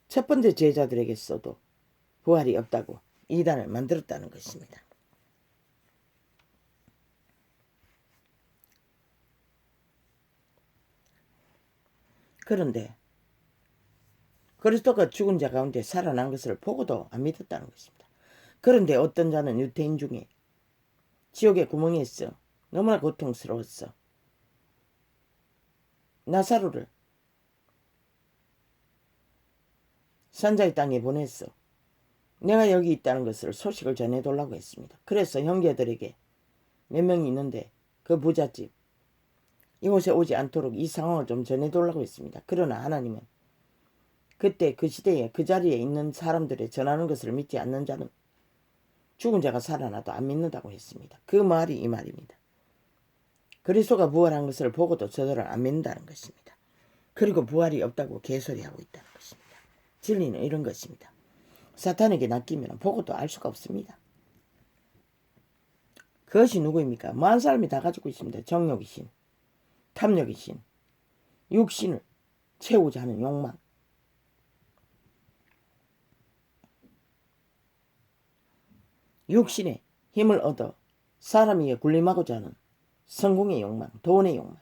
S1: 첫 번째 제자들에게서도 부활이 없다고 이단을 만들었다는 것입니다. 그런데 그리스도가 죽은 자 가운데 살아난 것을 보고도 안 믿었다는 것입니다. 그런데 어떤 자는 유대인 중에 지옥의 구멍에 있어 너무나 고통스러웠어. 나사로를 산자의 땅에 보냈어. 내가 여기 있다는 것을 소식을 전해달라고 했습니다. 그래서 형제들에게 몇 명이 있는데 그 부잣집 이곳에 오지 않도록 이 상황을 좀 전해달라고 했습니다. 그러나 하나님은 그때 그 시대에 그 자리에 있는 사람들의 전하는 것을 믿지 않는 자는 죽은 자가 살아나도 안 믿는다고 했습니다. 그 말이 이 말입니다. 그리스도가 부활한 것을 보고도 저들은 안 믿는다는 것입니다. 그리고 부활이 없다고 개소리하고 있다는 것입니다. 진리는 이런 것입니다. 사탄에게 낚이면 보고도 알 수가 없습니다. 그것이 누구입니까? 많은 사람이 다 가지고 있습니다. 정욕의 신, 탐욕의 신, 육신을 채우자 하는 욕망. 육신의 힘을 얻어 사람에게 군림하고자 하는 성공의 욕망, 돈의 욕망.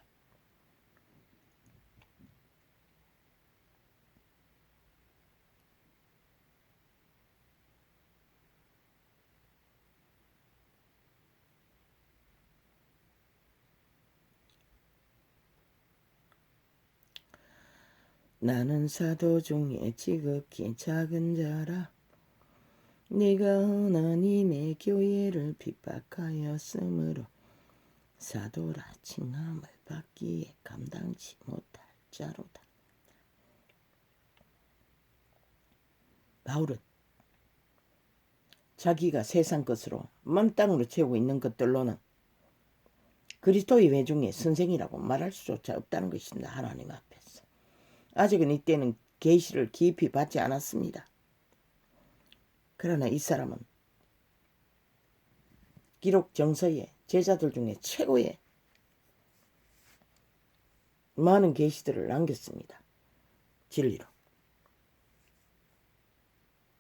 S1: 나는 사도 중에 지극히 작은 자라. 네가 하나님의 교회를 핍박하였으므로 사도라 칭함을 받기에 감당치 못할 자로다. 바울은 자기가 세상 것으로 만땅으로 채우고 있는 것들로는 그리스도의 회중의 선생이라고 말할 수조차 없다는 것입니다. 하나님 앞에서. 아직은 이때는 계시를 깊이 받지 않았습니다. 그러나 이 사람은 기록 정서에 제자들 중에 최고의 많은 계시들을 남겼습니다. 진리로.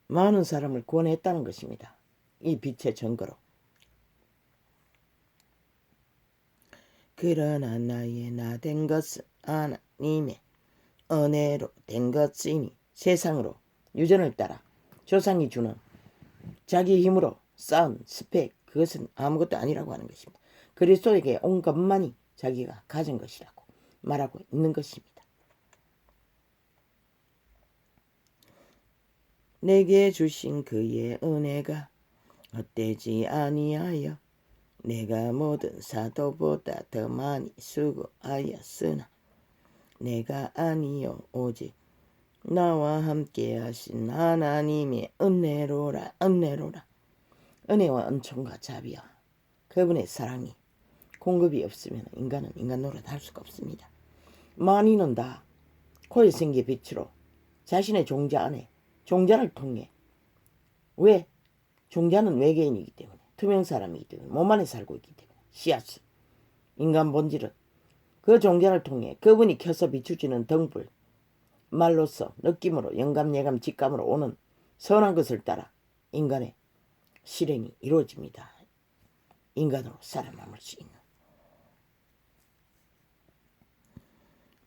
S1: 많은 사람을 구원했다는 것입니다. 이 빛의 증거로. 그러나 나의 나 된 것은 하나님의 은혜로 된 것이니 세상으로 유전을 따라 조상이 주는 자기 힘으로 쌓은 스펙 그것은 아무것도 아니라고 하는 것입니다. 그리스도에게 온 것만이 자기가 가진 것이라고 말하고 있는 것입니다. 내게 주신 그의 은혜가 헛되지 아니하여 내가 모든 사도보다 더 많이 수고하였으나 내가 아니요 오직 나와 함께 하신 하나님의 은혜로라. 은혜와 은총과 자비와 그분의 사랑이 공급이 없으면 인간은 인간 노릇 할 수가 없습니다. 만인은 다 코에 생기의 빛으로 자신의 종자 안에 종자를 통해 왜? 종자는 외계인이기 때문에 투명 사람이기 때문에 몸 안에 살고 있기 때문에 씨앗은 인간 본질은 그 종자를 통해 그분이 켜서 비추지는 등불 말로써 느낌으로 영감 예감 직감으로 오는 선한 것을 따라 인간의 실행이 이루어집니다. 인간으로 살아남을 수 있는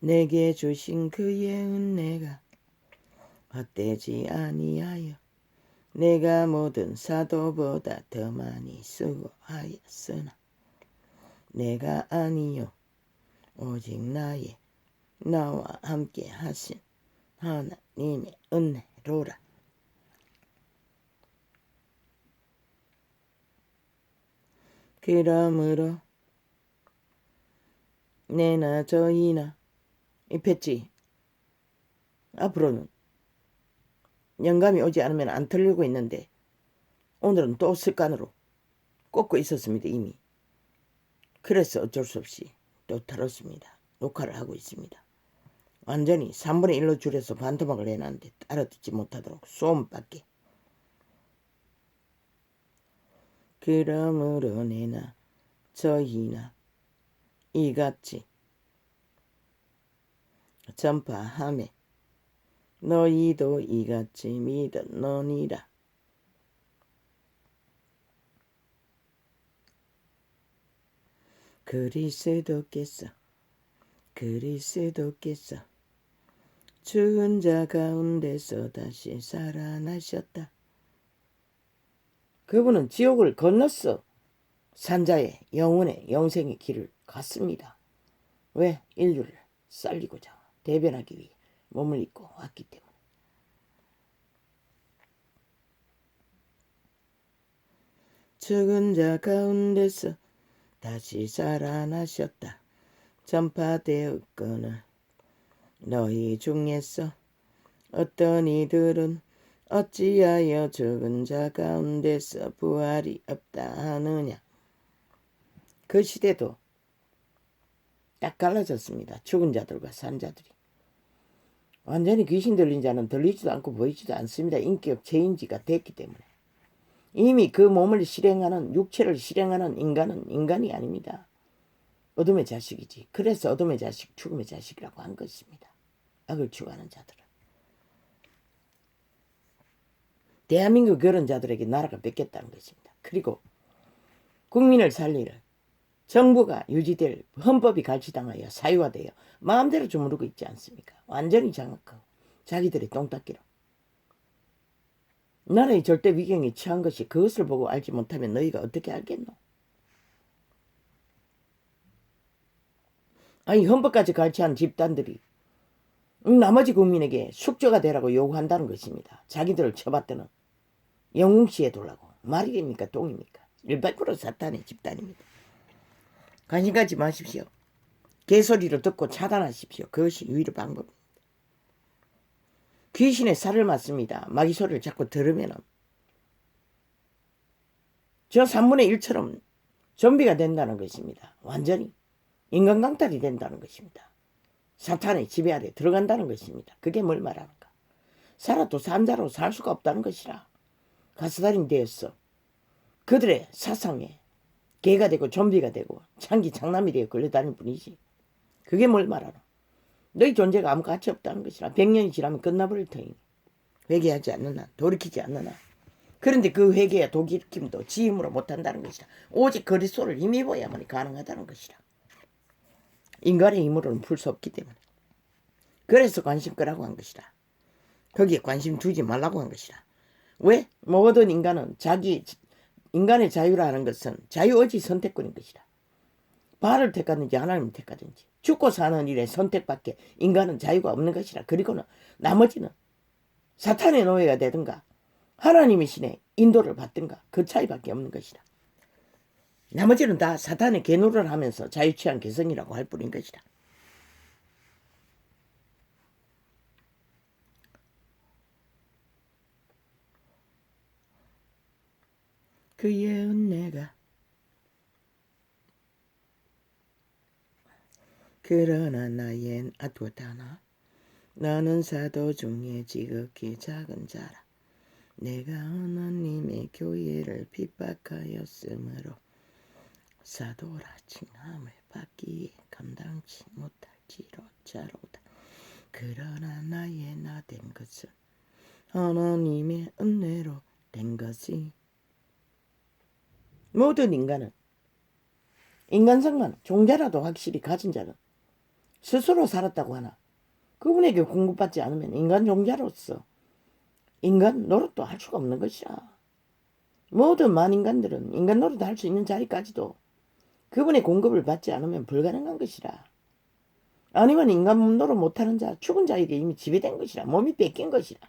S1: 내게 주신 그의 은혜가 헛되지 아니하여 내가 모든 사도보다 더 많이 수고하였으나 내가 아니요 오직 나와 함께 하신 하나님의 은혜로라. 그러므로 내나 저희나 이 패치 앞으로는 영감이 오지 않으면 안 틀리고 있는데 오늘은 또 습관으로 꽂고 있었습니다. 이미. 그래서 어쩔 수 없이 또 틀었습니다. 녹화를 하고 있습니다. 완전히 3분의 1로 줄여서 반토막을 해놨는데 알아듣지 못하도록 소음밖에. 그러므로 내나 저희나 이같이 전파하매 너희도 이같이 믿었노니라. 그리스도께서 죽은 자 가운데서 다시 살아나셨다. 그분은 지옥을 건넜어. 산자의 영혼의 영생의 길을 갔습니다. 왜? 인류를 살리고자 대변하기 위해 몸을 입고 왔기 때문에. 죽은 자 가운데서 다시 살아나셨다. 전파되었거늘 너희 중에서 어떤 이들은 어찌하여 죽은 자 가운데서 부활이 없다 하느냐. 그 시대도 딱 갈라졌습니다. 죽은 자들과 산 자들이. 완전히 귀신 들린 자는 들리지도 않고 보이지도 않습니다. 인격 체인지가 됐기 때문에. 이미 그 몸을 실행하는, 육체를 실행하는 인간은 인간이 아닙니다. 어둠의 자식이지. 그래서 어둠의 자식, 죽음의 자식이라고 한 것입니다. 악을 추구하는 자들은. 대한민국 그런 자들에게 나라가 뺏겼다는 것입니다. 그리고 국민을 살릴 정부가 유지될 헌법이 갈취당하여 사유화되어 마음대로 주무르고 있지 않습니까? 완전히 장악하고 자기들의 똥닦기로. 나라의 절대 위경에 처한 것이 그것을 보고 알지 못하면 너희가 어떻게 알겠노? 아니 헌법까지 갈취한 집단들이 나머지 국민에게 숙주가 되라고 요구한다는 것입니다. 자기들을 쳐받드는 영웅시에 두려고. 말이 됩니까? 똥입니까? 100% 사탄의 집단입니다. 관심 갖지 마십시오. 개소리를 듣고 차단하십시오. 그것이 유일한 방법입니다. 귀신의 살을 맞습니다. 마귀 소리를 자꾸 들으면 저 3분의 1처럼 좀비가 된다는 것입니다. 완전히 인간 강탈이 된다는 것입니다. 사탄의 지배 아래 들어간다는 것입니다. 그게 뭘 말하는가? 살아도 산자로 살 수가 없다는 것이라. 가스달인 되었어. 그들의 사상에 개가 되고 좀비가 되고 장기 장남이 되어 걸려다니는 분이지. 그게 뭘 말하노? 너희 존재가 아무 가치 없다는 것이라. 100년이 지나면 끝나버릴 터이니. 회개하지 않는 한, 돌이키지 않는 한. 그런데 그 회개야 돌이킴도 지 힘으로 못한다는 것이라. 오직 그리스도를 힘입어야만 가능하다는 것이라. 인간의 힘으로는 풀 수 없기 때문에. 그래서 관심 끄라고 한 것이라. 거기에 관심 두지 말라고 한 것이라. 왜? 모든 인간은 인간의 자유라는 것은 자유의지 선택권인 것이라. 바알을 택하든지 하나님을 택하든지 죽고 사는 일에 선택밖에 인간은 자유가 없는 것이라. 그리고는 나머지는 사탄의 노예가 되든가 하나님의 신의 인도를 받든가 그 차이밖에 없는 것이라. 나머지는 다 사탄의 계노를 하면서 자유취한 개성이라고 할 뿐인 것이라. 그의 은혜가 그러나 나의 아도다나 너는 사도 중에 지극히 작은 자라. 내가 하나님의 교회를 핍박하였으므로 사도라 칭함을 받기에 감당치 못할지로자로다. 그러나 나의 나 된 것은 하나님의 은혜로 된 것이. 모든 인간은 인간성만 종자라도 확실히 가진 자는 스스로 살았다고 하나 그분에게 공급받지 않으면 인간 종자로서 인간 노릇도 할 수가 없는 것이라. 모든 만인간들은 인간 노릇 할 수 있는 자리까지도 그분의 공급을 받지 않으면 불가능한 것이라. 아니면 인간 노릇 못하는 자, 죽은 자에게 이미 지배된 것이라. 몸이 뺏긴 것이라.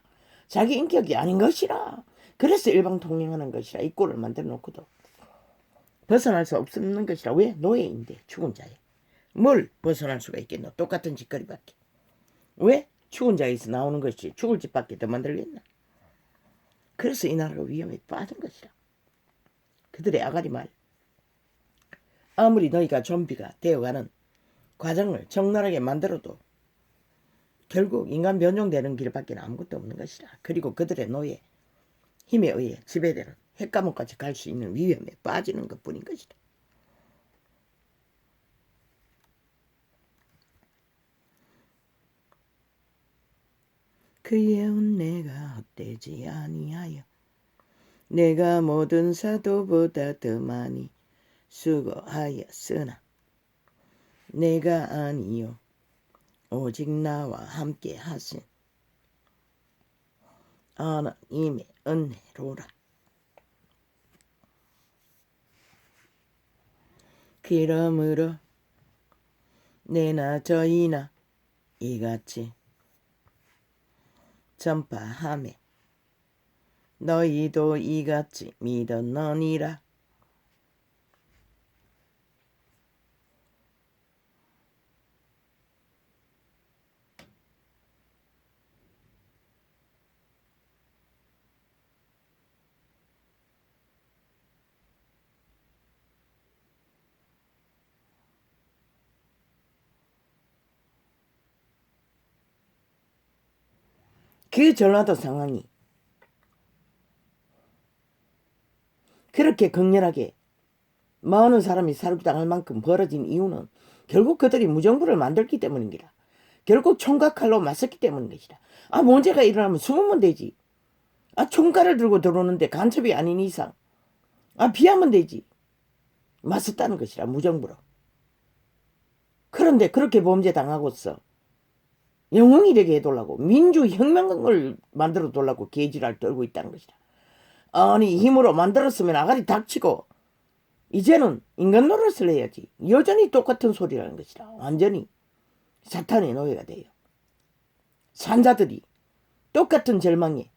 S1: 자기 인격이 아닌 것이라. 그래서 일방통행하는 것이라. 이 꼴을 만들어 놓고도 벗어날 수 없는 것이라. 왜? 노예인데 죽은 자에. 뭘 벗어날 수가 있겠노? 똑같은 짓거리밖에. 왜? 죽은 자에서 나오는 것이 죽을 짓밖에 더 만들겠나? 그래서 이 나라가 위험에 빠진 것이라. 그들의 아가리 말. 아무리 너희가 좀비가 되어가는 과정을 적나라하게 만들어도 결국 인간 변종되는 길밖에 아무것도 없는 것이라. 그리고 그들의 노예, 힘에 의해 지배되는 핵감옥까지 갈 수 있는 위험에 빠지는 것뿐인 것이다. 그의 은혜가 헛되지 아니하여 내가 모든 사도보다 더 많이 수고하였으나 내가 아니요 오직 나와 함께 하신 하나님의 은혜로라. 그러므로 내나 저희나 이같이 전파하매 너희도 이같이 믿었느니라. 그 전라도 상황이 그렇게 극렬하게 많은 사람이 살육당할 만큼 벌어진 이유는 결국 그들이 무정부를 만들기 때문입니다. 결국 총과 칼로 맞섰기 때문인 것이다. 문제가 일어나면 숨으면 되지. 총칼을 들고 들어오는데 간첩이 아닌 이상 피하면 되지. 맞섰다는 것이라 무정부로. 그런데 그렇게 범죄 당하고서 영웅이 되게 해달라고 민주혁명을 만들어 달라고 개지랄 떨고 있다는 것이다. 힘으로 만들었으면 아가리 닥치고 이제는 인간 노릇을 해야지. 여전히 똑같은 소리라는 것이다. 완전히 사탄의 노예가 돼요. 산자들이 똑같은 절망에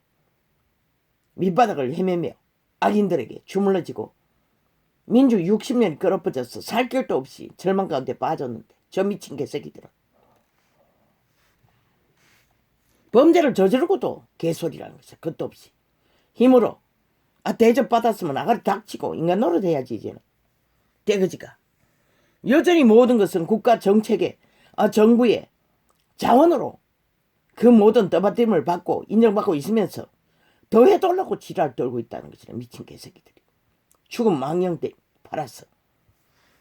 S1: 밑바닥을 헤매며 악인들에게 주물러지고 민주 60년이 끌어퍼져서 살 길도 없이 절망 가운데 빠졌는데 저 미친 개새끼들은 범죄를 저지르고도 개소리라는 것이야. 그것도 없이 힘으로 대접받았으면 아가리 닥치고 인간 노릇해야지. 이제는 떼거지가 여전히 모든 것은 국가 정책에 정부의 자원으로 그 모든 떠받침을 받고 인정받고 있으면서 더 해달라고 지랄 떨고 있다는 것이라. 미친 개새끼들이 죽은 망령 팔아서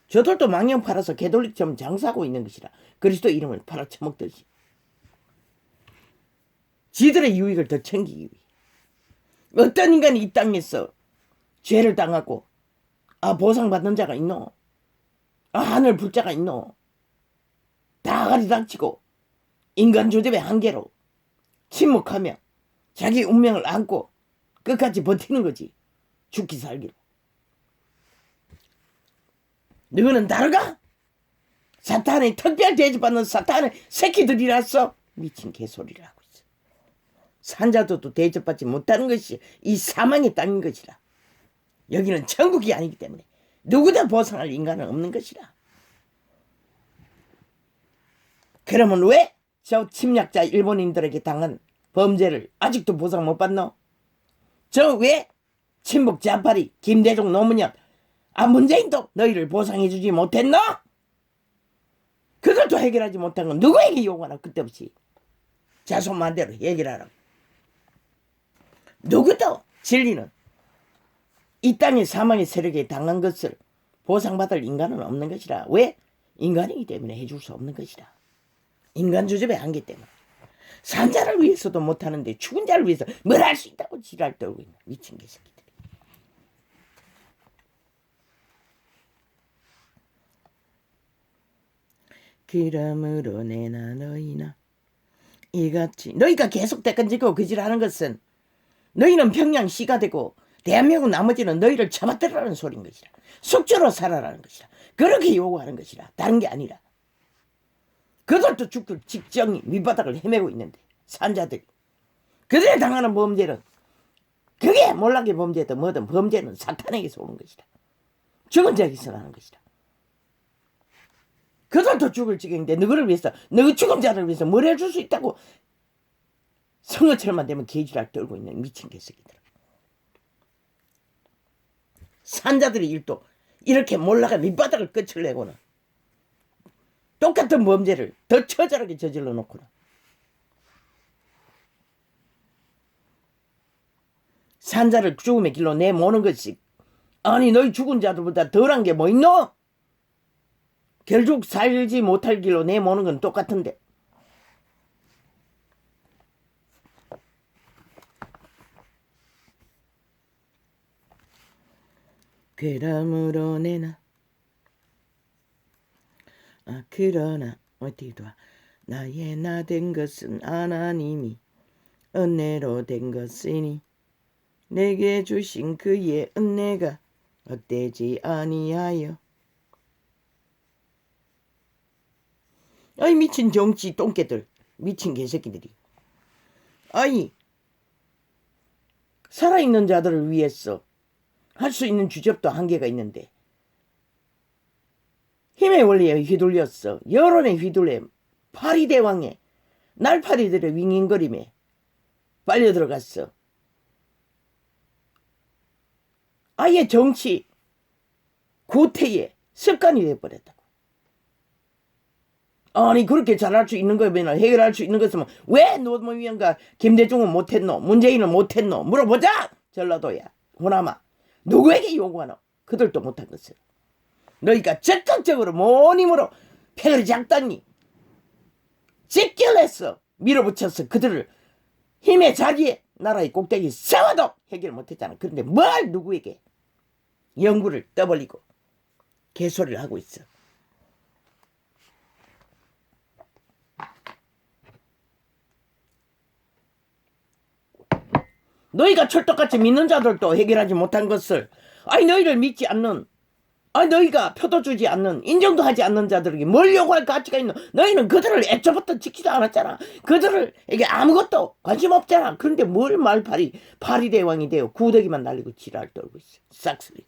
S1: 저들도 망령 팔아서 개돌리처럼 장사하고 있는 것이라. 그리스도 이름을 팔아쳐먹듯이 지들의 유익을 더 챙기기 위해 어떤 인간이 이 땅에서 죄를 당하고 보상받는 자가 있노? 하늘 불자가 있노? 다 아가리 닥치고 인간 조접의 한계로 침묵하며 자기 운명을 안고 끝까지 버티는 거지. 죽기 살기로. 너희는 다르가? 사탄의 특별 대접받는 사탄의 새끼들이라서 미친 개소리를 하고 있어. 산자도도 대접받지 못하는 것이 이 사망의 땅인 것이라. 여기는 천국이 아니기 때문에 누구도 보상할 인간은 없는 것이라. 그러면 왜 저 침략자 일본인들에게 당한 범죄를 아직도 보상 못 받노? 저 왜 친북 자파리 김대중 노무현 문재인도 너희를 보상해주지 못했노? 그것도 해결하지 못한 건 누구에게 요구하나? 그때없이 자손만대로 해결하라. 누구도 진리는 이 땅의 사망의 세력에 당한 것을 보상받을 인간은 없는 것이라. 왜? 인간이기 때문에 해줄 수 없는 것이라. 인간 조접의 한계 때문에. 산 자를 위해서도 못하는데 죽은 자를 위해서 뭘 할 수 있다고 지랄 떨고 있는 미친 개새끼들이. 그러므로 내나 너희나 이같이 너희가 계속 대끈지고 그질하는 것은 너희는 평양시가 되고 대한민국 나머지는 너희를 처맞들라는 소리인 것이라. 숙주로 살아라는 것이라. 그렇게 요구하는 것이라. 다른 게 아니라. 그들도 죽을 직정이 밑바닥을 헤매고 있는데 산자들이 그들이 당하는 범죄는 그게 몰락의 범죄든 뭐든 범죄는 사탄에게서 오는 것이다. 죽은 자에게서 나는 것이다. 그들도 죽을 지경인데 너희를 위해서 너희 죽은 자를 위해서 뭘 해줄 수 있다고 성어철만 되면 개지랄 떨고 있는 미친 개새끼들. 산자들의 일도 이렇게 몰락의 밑바닥을 끝을 내고는 똑같은 범죄를 더 처절하게 저질러 놓고는 산자를 죽음의 길로 내모는 것이 너희 죽은 자들보다 덜한 게 뭐 있노? 결국 살지 못할 길로 내모는 건 똑같은데 그러므로 내나 그러나 어디 봐 나의 나 된 것은 하나님이 은혜로 된 것이니 내게 주신 그의 은혜가 헛되지 아니하여. 아이 미친 정치 똥개들, 미친 개새끼들이. 아이 살아있는 자들을 위해서 할 수 있는 주접도 한계가 있는데 힘의 원리에 휘둘렸어. 여론에 휘둘려 파리대왕에 날파리들의 윙윙거림에 빨려 들어갔어. 아예 정치 고태의 습관이 돼버렸다고. 아니 그렇게 잘할 수 있는 거면 해결할 수 있는 것이면 왜 노무현과 김대중은 못했노? 문재인은 못했노? 물어보자. 전라도야 호남아 누구에게 요구하노? 그들도 못한 것을 너희가 적극적으로 뭔 힘으로 패거리 작단이 직결해서 밀어붙여서 그들을 힘의 자리에 나라의 꼭대기 세워도 해결 못했잖아. 그런데 뭘 누구에게 연구를 떠벌리고 개소리를 하고 있어. 너희가 철떡같이 믿는 자들도 해결하지 못한 것을 아니 너희를 믿지 않는 아니 너희가 표도 주지 않는 인정도 하지 않는 자들에게 뭘 요구할 가치가 있노? 너희는 그들을 애초부터 지키지도 않았잖아. 그들에게 아무것도 관심 없잖아. 그런데 뭘 파리대왕이 되어 구더기만 날리고 지랄 떨고 있어. 싹쓸이.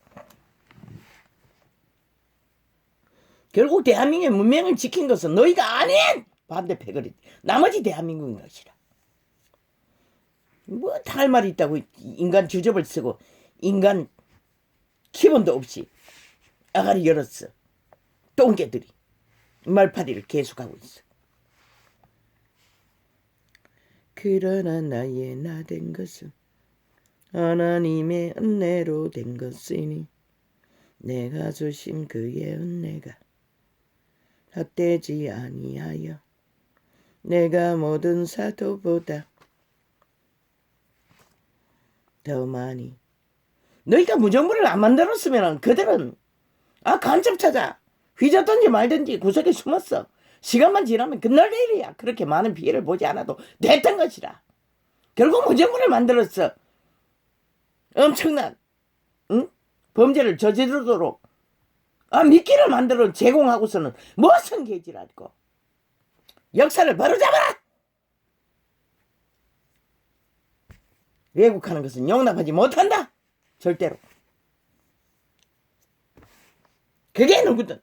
S1: 결국 대한민국의 문명을 지킨 것은 너희가 아닌 반대 패거리 나머지 대한민국인 것이라. 뭐 다 할 말이 있다고 인간 주접을 쓰고 인간 기본도 없이 아가리 열었어. 똥개들이 말파리를 계속하고 있어. 그러나 나의 나 된 것은 하나님의 은혜로 된 것이니 내가 주신 그의 은혜가 헛되지 아니하여 내가 모든 사도보다 더 많이. 너희가 무정부를 안 만들었으면 그들은 간첩 찾아 휘젓든지 말든지 구석에 숨었어. 시간만 지나면 그날 내일이야. 그렇게 많은 피해를 보지 않아도 됐던 것이라. 결국 무정부를 만들었어. 엄청난 범죄를 저지르도록 미끼를 만들어 제공하고서는 무슨 계지랄고. 역사를 바로잡아라. 왜곡하는 것은 용납하지 못한다. 절대로. 그게 누구든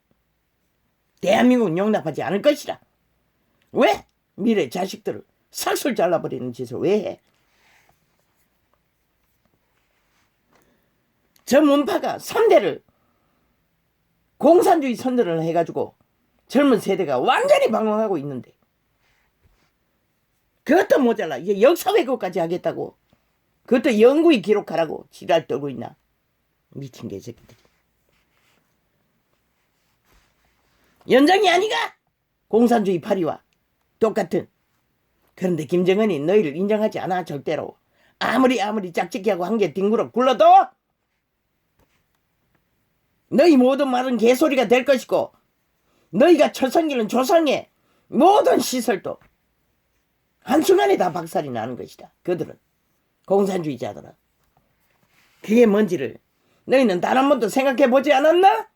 S1: 대한민국은 용납하지 않을 것이라. 왜? 미래 자식들을 삭술 잘라버리는 짓을 왜 해? 저 문파가 3대를 공산주의 선전을 해가지고 젊은 세대가 완전히 방황하고 있는데 그것도 모자라. 이제 역사 왜곡까지 하겠다고. 그것도 영구히 기록하라고 지랄 떨고 있나. 미친 개새끼들이. 연장이 아니가. 공산주의 파리와 똑같은. 그런데 김정은이 너희를 인정하지 않아. 절대로. 아무리 짝짓기하고 한 개 뒹굴어 굴러도 너희 모든 말은 개소리가 될 것이고 너희가 철성기는 조상의 모든 시설도 한순간에 다 박살이 나는 것이다. 그들은. 공산주의자들은. 그게 뭔지를 너희는 단 한 번도 생각해보지 않았나?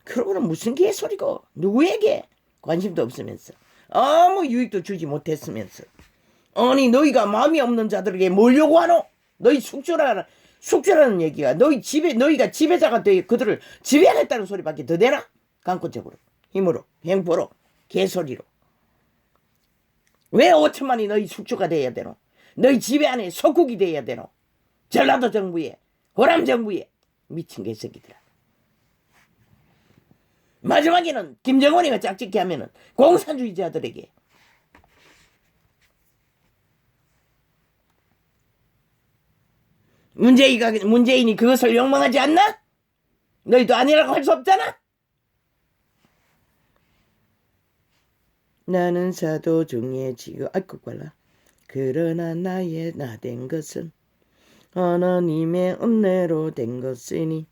S1: 그러고는 무슨 개소리고 누구에게 관심도 없으면서 아무 유익도 주지 못했으면서 아니 너희가 마음이 없는 자들에게 뭘 요구하노? 너희 숙주라는 얘기가 너희가 지배자가 돼 그들을 지배하겠다는 소리밖에 더 되나? 강권적으로 힘으로 행포로 개소리로. 왜 5천만이 너희 숙주가 돼야 되노? 너희 지배 안에 속국이 돼야 되노? 전라도 정부에 호남 정부에 미친 개새끼들아. 마지막에는 김정은이가 짝짓기 하면은 공산주의자들에게 문재인이 그것을 욕망하지 않나? 너희도 아니라고 할 수 없잖아. 나는 사도 중에 지금 아이고 빨라. 그러나 나의 나 된 것은 하나님의 은혜로 된 것이니.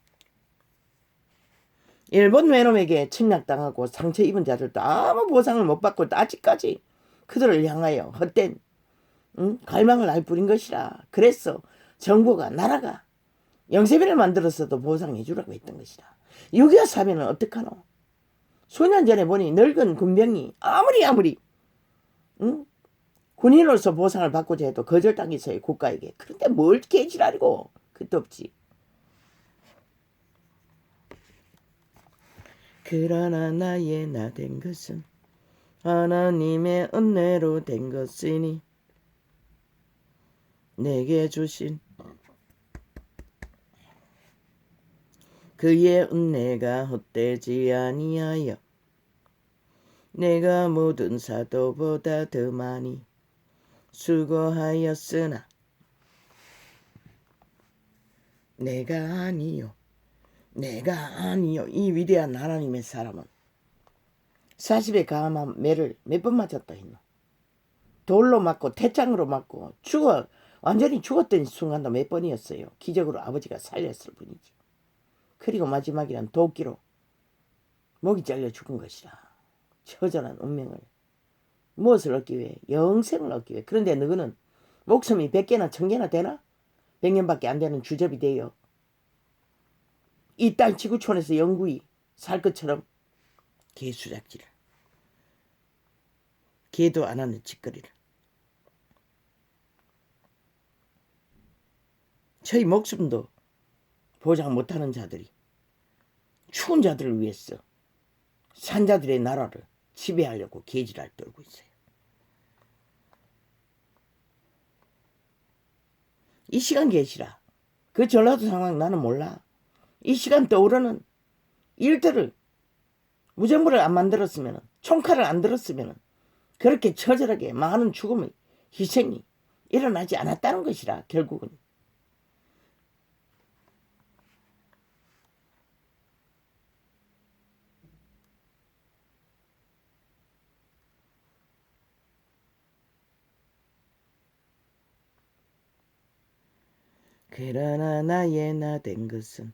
S1: 일본 외놈에게 침략당하고 상처 입은 자들도 아무 보상을 못 받고 아직까지 그들을 향하여 헛된 갈망을 알 뿐인 것이라. 그래서 정부가 나라가 영세비를 만들었어도 보상해 주라고 했던 것이라. 6.25 사면은 어떡하노? 수년 전에 보니 늙은 군병이 아무리 군인으로서 보상을 받고자 해도 거절당했어요, 국가에게. 그런데 뭘 개지랄이고 그것도 없지. 그러나 나의 나 된 것은 하나님의 은혜로 된 것이니 내게 주신 그의 은혜가 헛되지 아니하여 내가 모든 사도보다 더 많이 수고하였으나 내가 아니요 이 위대한 하나님의 사람은 40에 가함한 매를 몇 번 맞았다 했노. 돌로 맞고 태장으로 맞고 완전히 죽었던 순간도 몇 번이었어요. 기적으로 아버지가 살렸을 뿐이지. 그리고 마지막이란 도끼로 목이 잘려 죽은 것이라. 처절한 운명을 무엇을 얻기 위해? 영생을 얻기 위해. 그런데 너희는 목숨이 100개나 1000개나 되나? 100년밖에 안 되는 주접이 되어 이 땅 지구촌에서 영구히 살 것처럼 개수작질을, 개도 안 하는 짓거리를. 저희 목숨도 보장 못하는 자들이 추운 자들을 위해서 산자들의 나라를 지배하려고 개지랄 떨고 있어요. 이 시간 계시라. 그 전라도 상황 나는 몰라. 이 시간 떠오르는 일들을 무정부를 안 만들었으면, 총칼을 안 들었으면 그렇게 처절하게 많은 죽음의 희생이 일어나지 않았다는 것이라. 결국은 그러나 나의 나 된 것은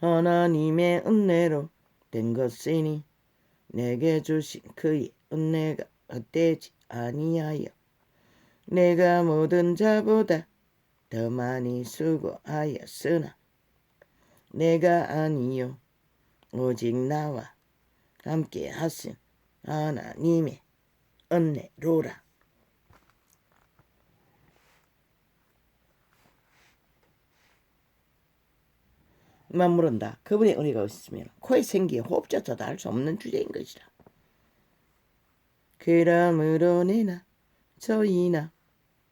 S1: 하나님의 은혜로 된 것이니 내게 주신 그의 은혜가 헛되지 아니하여 내가 모든 자보다 더 많이 수고하였으나 내가 아니요 오직 나와 함께 하신 하나님의 은혜로라. 맞물은다. 그분의 은혜가 없으면 코에 생기에 호흡조차도 할 수 없는 주제인 것이라. 그러므로 내나 저희나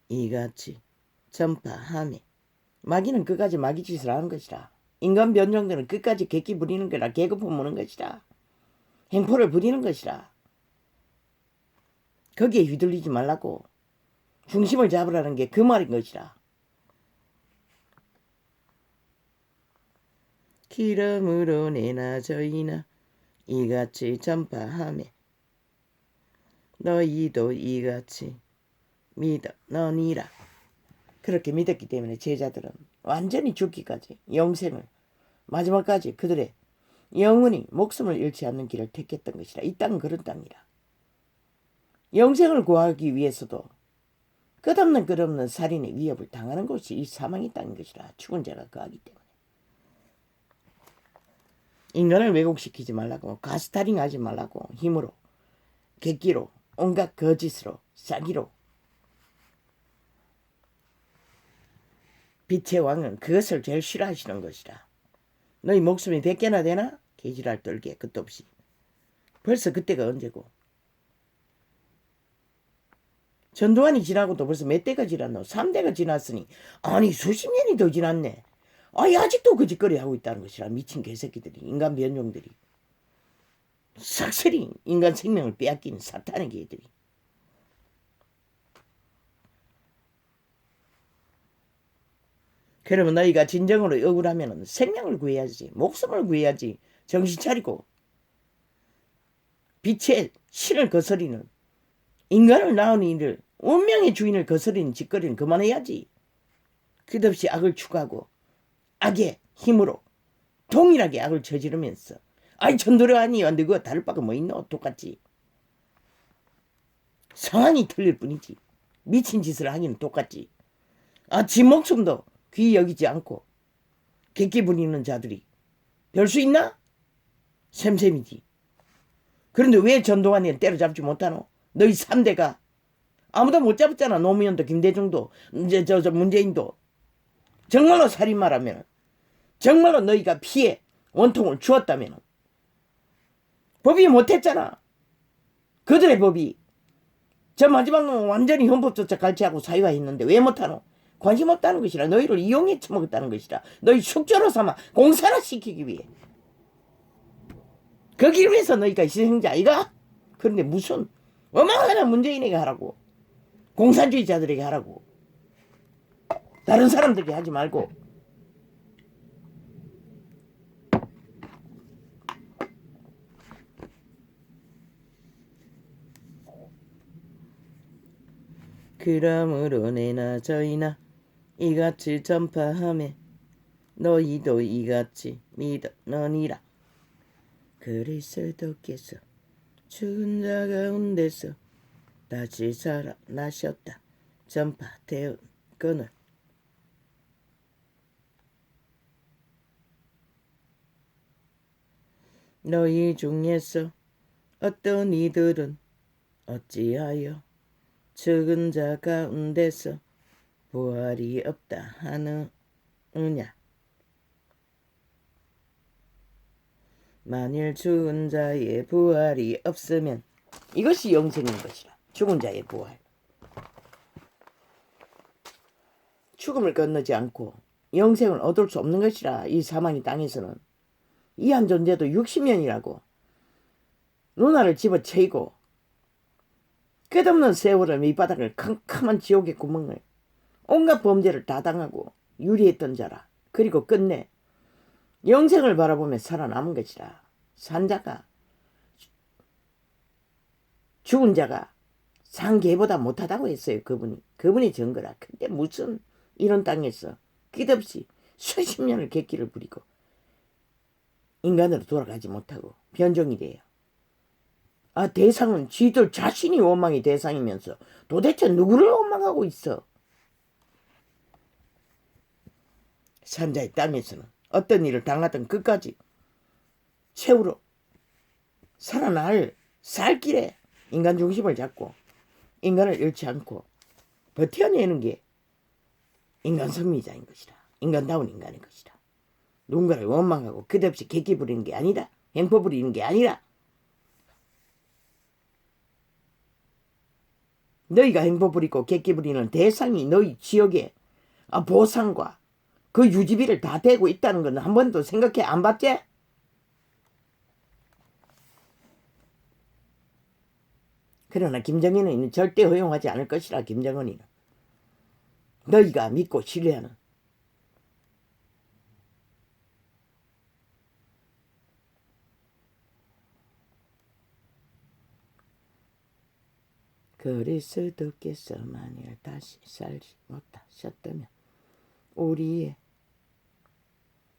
S1: 이같이 전파하며 마귀는 끝까지 마귀 짓을 하는 것이라. 인간 변종들은 끝까지 객기 부리는 거라. 계급품 무는 것이라. 행포를 부리는 것이라. 거기에 휘둘리지 말라고. 중심을 잡으라는 게 그 말인 것이라. 기름으로 내나 저희나 이같이 전파하며 너희도 이같이 믿어 너니라. 그렇게 믿었기 때문에 제자들은 완전히 죽기까지 영생을 마지막까지 그들의 영원히 목숨을 잃지 않는 길을 택했던 것이라. 이 땅은 그런 땅이라. 영생을 구하기 위해서도 끝없는 살인의 위협을 당하는 곳이 이 사망의 땅인 것이라. 죽은 자가 거하기 때문에. 인간을 왜곡시키지 말라고, 가스타링하지 말라고, 힘으로, 객기로, 온갖 거짓으로, 사기로. 빛의 왕은 그것을 제일 싫어하시는 것이라. 너희 목숨이 100개나 되나? 개지랄 떨게 끝도 없이. 벌써 그때가 언제고. 전두환이 지나고도 벌써 몇 대가 지났노? 3대가 지났으니 아니 수십 년이 더 지났네. 아니 아직도 그 짓거리 하고 있다는 것이라. 미친 개새끼들이, 인간 변종들이, 싹쓸이 인간 생명을 빼앗기는 사탄의 개들이. 그러면 너희가 진정으로 억울하면 생명을 구해야지, 목숨을 구해야지. 정신 차리고 빛의 신을 거스리는, 인간을 낳은 이를, 운명의 주인을 거스리는 짓거리는 그만해야지. 끝없이 악을 추구하고 악의 힘으로 동일하게 악을 저지르면서 아이 전도료 아니야 너가 다를 바가 뭐 있노 똑같지. 상황이 틀릴 뿐이지. 미친 짓을 하기는 똑같지. 지 목숨도 귀히 여기지 않고 객기 부리는 자들이 별 수 있나? 샘샘이지. 그런데 왜 전두환이 때려잡지 못하노? 너희 3대가 아무도 못 잡았잖아. 노무현도 김대중도 이제 저 문재인도. 정말로 살인마라면, 정말로 너희가 피해 원통을 주었다면 법이 못했잖아. 그들의 법이. 저 마지막 놈은 완전히 헌법조차 갈취하고 사유화했는데 왜 못하노? 관심 없다는 것이라. 너희를 이용해 처먹었다는 것이라. 너희 숙주로 삼아 공사를 시키기 위해. 거기를 위해서 너희가 희생자 아이가? 그런데 무슨 어마어마한 문재인에게 하라고. 공산주의자들에게 하라고. 다른 사람들에게 하지 말고. 그러므로 내나 저희나 이같이 전파하매 너희도 이같이 믿어너니라. 그리스도께서 죽은 자 가운데서 다시 살아나셨다. 전파되었 거늘. 너희 중에서 어떤 이들은 어찌하여 죽은 자 가운데서 부활이 없다 하느냐. 만일 죽은 자의 부활이 없으면 이것이 영생인 것이라. 죽은 자의 부활. 죽음을 건너지 않고 영생을 얻을 수 없는 것이라. 이 사망의 땅에서는. 이 한 존재도 60년이라고 누나를 집어채이고 끝없는 세월을 밑바닥을 캄캄한 지옥의 구멍을 온갖 범죄를 다 당하고 유리했던 자라. 그리고 끝내 영생을 바라보며 살아남은 것이라. 산 자가 죽은 자가 산 개보다 못하다고 했어요. 그분이 전 거라. 근데 무슨 이런 땅에서 끝없이 수십 년을 객기를 부리고 인간으로 돌아가지 못하고 변종이 돼요. 대상은 쥐들 자신이 원망의 대상이면서 도대체 누구를 원망하고 있어? 산자의 땅에서는 어떤 일을 당하든 끝까지 최후로 살아날 살 길에 인간 중심을 잡고 인간을 잃지 않고 버텨내는 게 인간 선미자인 것이다. 인간다운 인간인 것이다. 누군가를 원망하고 끝없이 객기 부리는 게 아니다. 행포 부리는 게 아니라 너희가 행포 부리고 객기 부리는 대상이 너희 지역에 보상과 그 유지비를 다 대고 있다는 건 한 번도 생각해 안 봤지? 그러나 김정은은 절대 허용하지 않을 것이라. 김정은이는 너희가 믿고 신뢰하는 그리스도께서 만일 다시 살지 못하셨다면 우리의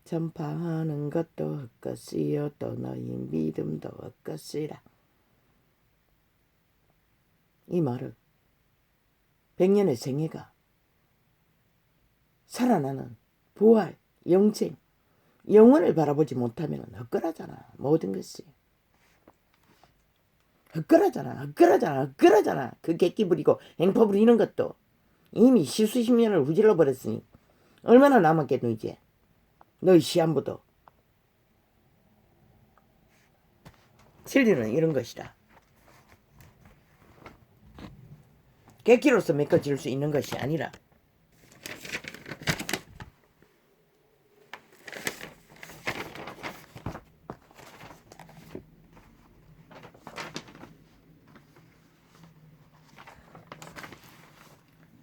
S1: 전파하는 것도 헛것이요 또 너희 믿음도 헛것이라. 이 말은 100년의 생애가 살아나는 부활, 영생, 영원을 바라보지 못하면 헛거라잖아. 모든 것이 헛거라잖아. 그 객기 부리고 행포 부리는 것도 이미 십수십 년을 후질러 버렸으니 얼마나 남았겠노 이제. 너희 시한부도. 진리는 이런 것이다. 객기로서 메꿔질 수 있는 것이 아니라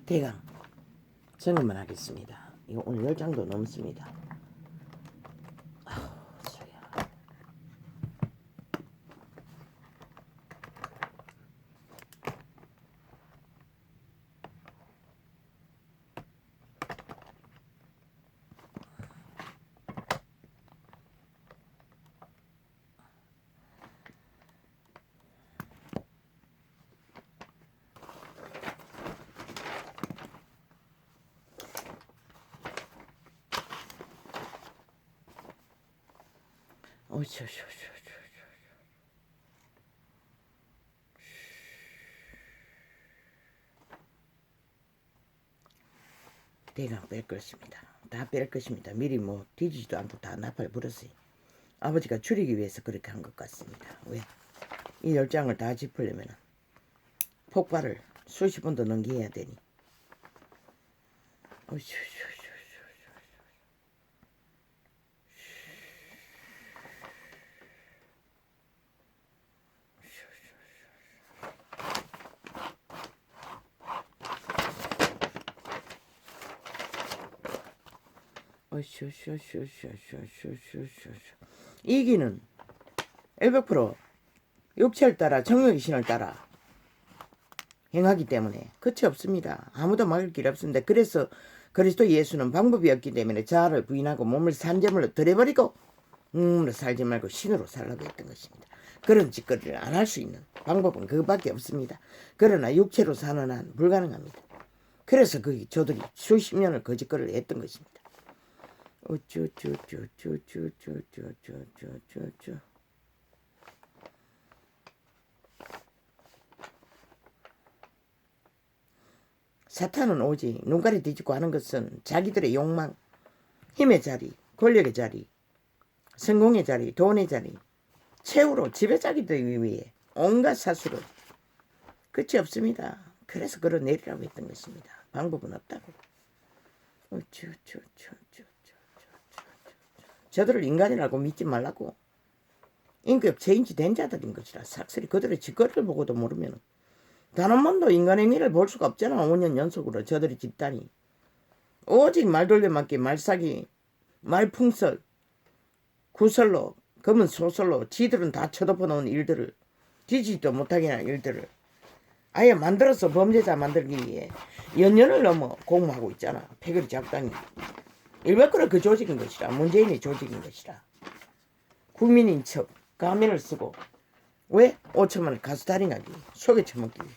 S1: 대강 점검만 하겠습니다. 이거 오늘 10장도 넘습니다. 대강 뺄 것입니다. 다 뺄 것입니다. 미리 뭐 뒤지지도 않고 다 나팔 불었어요. 아버지가 줄이기 위해서 그렇게 한 것 같습니다. 왜? 이 10장을 다 짚으려면 폭발을 수십 번도 넘겨야 되니. 이기는 100% 육체를 따라 정욕의 신을 따라 행하기 때문에 끝이 없습니다. 아무도 막을 길 없습니다. 그래서 그리스도 예수는 방법이 없기 때문에 자아를 부인하고 몸을 산재물로 들여버리고 몸으로 살지 말고 신으로 살라고 했던 것입니다. 그런 짓거리를 안 할 수 있는 방법은 그것밖에 없습니다. 그러나 육체로 사는 한 불가능합니다. 그래서 저들이 수십 년을 거짓거리를 했던 것입니다. 사탄은 오직 눈가리 뒤집고 하는 것은 자기들의 욕망, 힘의 자리, 권력의 자리, 성공의 자리, 돈의 자리, 최후로 지배자기들 위해 온갖 사수를 끝이 없습니다. 그래서 끌어내리라고 했던 것입니다. 방법은 없다고. 저들을 인간이라고 믿지 말라고. 인격 체인지 된 자들인 것이라. 삭슬이 그들의 짓거리를 보고도 모르면 단 한 번도 인간의 미를 볼 수가 없잖아. 5년 연속으로 저들의 집단이 오직 말돌려맞기, 말사기, 말풍설, 구설로, 검은 소설로 지들은 다 쳐덮어놓은 일들을, 뒤지지도 못하게 한 일들을 아예 만들어서 범죄자 만들기 위해 연년을 넘어 공모하고 있잖아. 패거리 작당이. 일베꾸로 그 조직인 것이라. 문재인의 조직인 것이라. 국민인 척 가면을 쓰고 왜? 5천만 원 가스타링하기, 속에 처먹기 위해,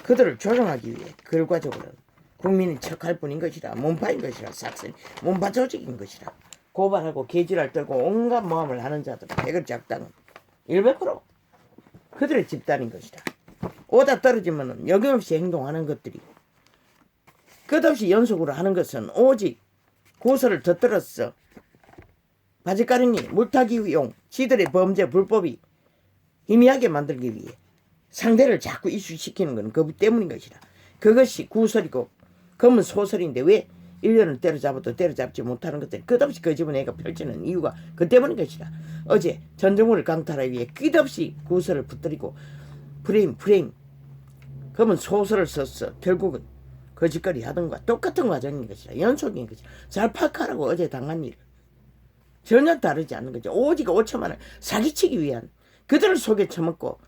S1: 그들을 조종하기 위해 결과적으로는 국민인 척할 뿐인 것이라. 몸파인 것이라. 삭슬 몸파 조직인 것이라. 고발하고 개지랄 떨고 온갖 모함을 하는 자들, 패거리 작당은 일베꾸로 그들의 집단인 것이라. 오다 떨어지면 여김없이 행동하는 것들이 끝없이 연속으로 하는 것은 오직 고소를 덧들었어 바지가랑이 물타기용 지들의 범죄 불법이 희미하게 만들기 위해 상대를 자꾸 이슈시키는 것은 그것 때문인 것이라. 그것이 구설이고 검은 소설인데 왜 1년을 때려잡아도 때려잡지 못하는 것들이 끝없이 그 집은 애가 펼치는 이유가 그 때문인 것이라. 어제 전정훈을 강탈하기 위해 끝없이 구설을 붙들이고 프레임 검은 소설을 썼어. 결국은 거짓거리 하던가 똑같은 과정인 것이라. 연속인 것이라. 잘 파악하라고 어제 당한 일을. 전혀 다르지 않는 거죠. 오직 5천만 원 사기치기 위한 그들을 속에 처먹고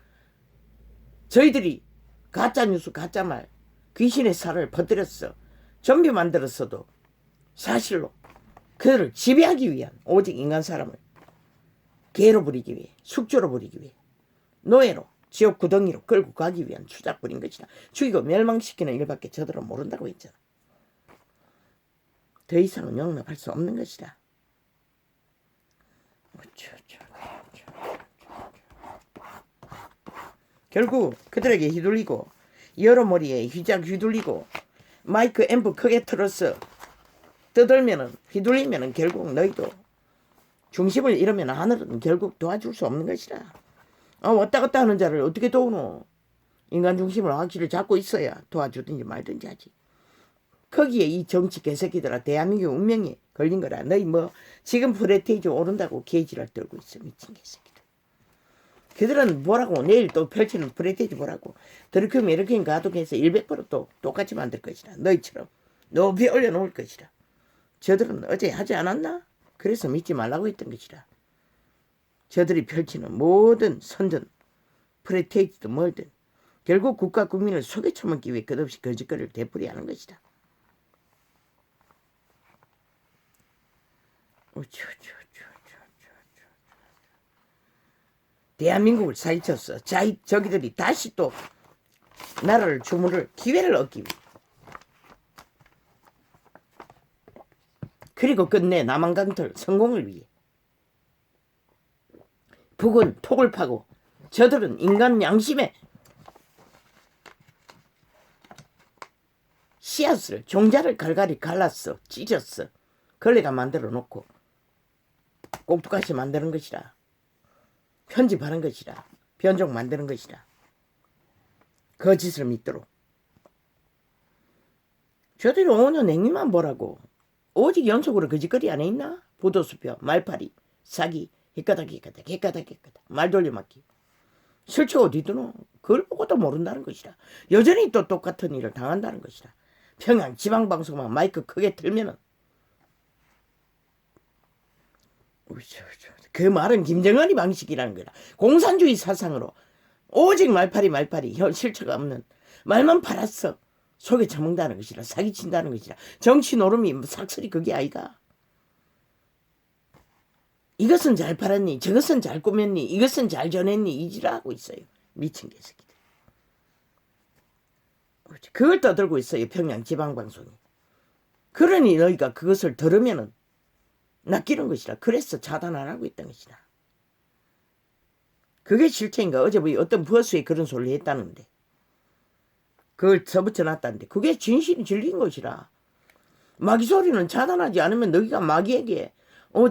S1: 저희들이 가짜뉴스 가짜말 귀신의 살을 퍼뜨렸어. 좀비 만들었어도 사실로 그들을 지배하기 위한 오직 인간 사람을 개로 부리기 위해 숙주로 부리기 위해 노예로 지옥 구덩이로 끌고 가기 위한 추작부린 것이다. 죽이고 멸망시키는 일밖에 저들은 모른다고 했잖아. 더 이상은 용납할 수 없는 것이다. 결국 그들에게 휘둘리고 여러 머리에 휘작 휘둘리고 마이크 앰프 크게 틀어서 떠들면은 휘둘리면은 결국 너희도 중심을 잃으면 하늘은 결국 도와줄 수 없는 것이라. 왔다 갔다 하는 자를 어떻게 도우노? 인간 중심을 확실히 잡고 있어야 도와주든지 말든지 하지. 거기에 이 정치 개새끼들아 대한민국 운명에 걸린 거라. 너희 뭐 지금 프레테이지 오른다고 게이지를 떨고 있어. 미친 개새끼들. 그들은 뭐라고 내일 또 펼치는 프레테이지 뭐라고 들이키면 이렇게 가독해서 100% 또 똑같이 만들 것이라. 너희처럼 높이 올려놓을 것이라. 저들은 어제 하지 않았나? 그래서 믿지 말라고 했던 것이라. 저들이 펼치는 모든 선전 프레테이지든 뭐든 결국 국가 국민을 속에 처먹기 위해 끝없이 거짓거리를 되풀이하는 것이다. 대한민국을 사기쳤어. 저기들이 다시 또 나라를 주무를 기회를 얻기 위해. 그리고 끝내 남한강털 성공을 위해. 북은 톡을 파고 저들은 인간 양심에 씨앗을 종자를 갈갈이 갈랐어. 찢었어. 걸레가 만들어 놓고 꼭두가시 만드는 것이라. 편집하는 것이라. 변종 만드는 것이라. 거짓을 믿도록. 저들이 5년 냉미만 보라고. 오직 연속으로 거짓거리 안에 있나? 부도수표, 말파리, 사기, 헷가닥 말 돌려막기. 실체가 어디 있노? 그걸 보고도 모른다는 것이라. 여전히 또 똑같은 일을 당한다는 것이라. 평양 지방방송만 마이크 크게 틀면은 그 말은 김정은이 방식이라는 거라. 공산주의 사상으로 오직 말파리 현 실체가 없는 말만 팔았어. 속에 처먹는다는 것이라. 사기친다는 것이라. 정치 노름이 삭설이 그게 아이가. 이것은 잘 팔았니? 저것은 잘 꾸몄니? 이것은 잘 전했니? 이지라 하고 있어요. 미친 개새끼들. 그걸 떠들고 있어요. 평양 지방방송이. 그러니 너희가 그것을 들으면은 낚이는 것이라. 그래서 차단 안 하고 있던 것이라. 그게 실체인가? 어제 뭐 어떤 버스에 그런 소리를 했다는데. 그걸 써붙여 놨다는데. 그게 진실이 진리인 것이라. 마귀 소리는 차단하지 않으면 너희가 마귀에게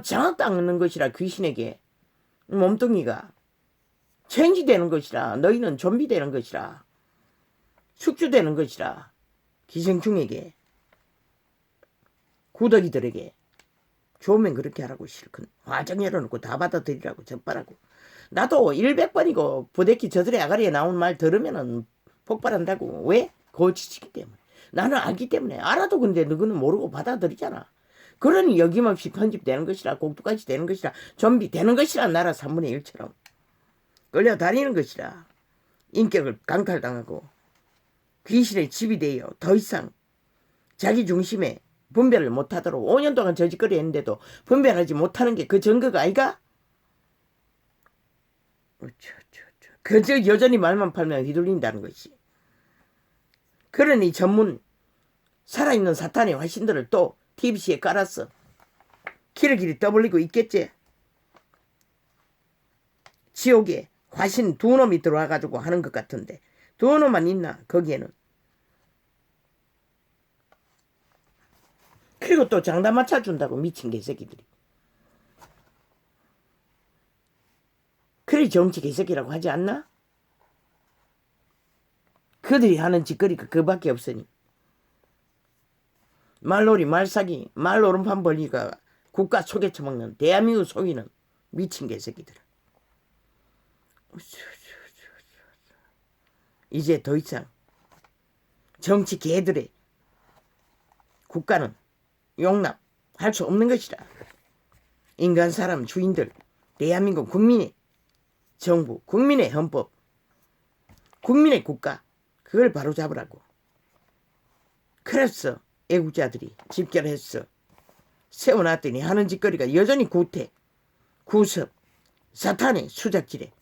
S1: 장악당하는 것이라. 귀신에게. 몸뚱이가 체인지되는 것이라. 너희는 좀비 되는 것이라. 숙주되는 것이라. 기생충에게. 구더기들에게. 좋으면 그렇게 하라고. 실컷 화장 열어놓고 다 받아들이라고. 적발하고. 나도 100번이고 부대끼 저들의 아가리에 나온 말 들으면은 폭발한다고. 왜? 거짓이기 때문에. 나는 알기 때문에. 알아도 근데 너희는 모르고 받아들이잖아. 그러니 여김없이 편집되는 것이라. 꼭두까지 되는 것이라. 좀비 되는 것이라. 나라 3분의 1처럼 끌려다니는 것이라. 인격을 강탈당하고 귀신의 집이 되어 더 이상 자기 중심에 분별을 못하도록 5년 동안 저짓거리 했는데도 분별하지 못하는 게 그 증거가 아이가? 그저 여전히 말만 팔면 휘둘린다는 것이. 그러니 전문 살아있는 사탄의 화신들을 또 TBC에 깔았어. 길을 떠벌리고 있겠지. 지옥에 화신 두 놈이 들어와가지고 하는 것 같은데 두 놈만 있나 거기에는. 그리고 또 장담 맞춰준다고. 미친 개새끼들이. 그래 정치 개새끼라고 하지 않나? 그들이 하는 짓거리가 그밖에 없으니. 말놀이, 말사기, 말노름판 벌리가 국가 속에 처먹는 대한민국 속이는 미친 개새끼들. 이제 더 이상 정치 개들의 국가는 용납할 수 없는 것이다. 인간 사람 주인들, 대한민국 국민의 정부, 국민의 헌법, 국민의 국가, 그걸 바로잡으라고. 그래서 애국자들이 집결했어. 세워놨더니 하는 짓거리가 여전히 구태, 구섭, 사탄의 수작질에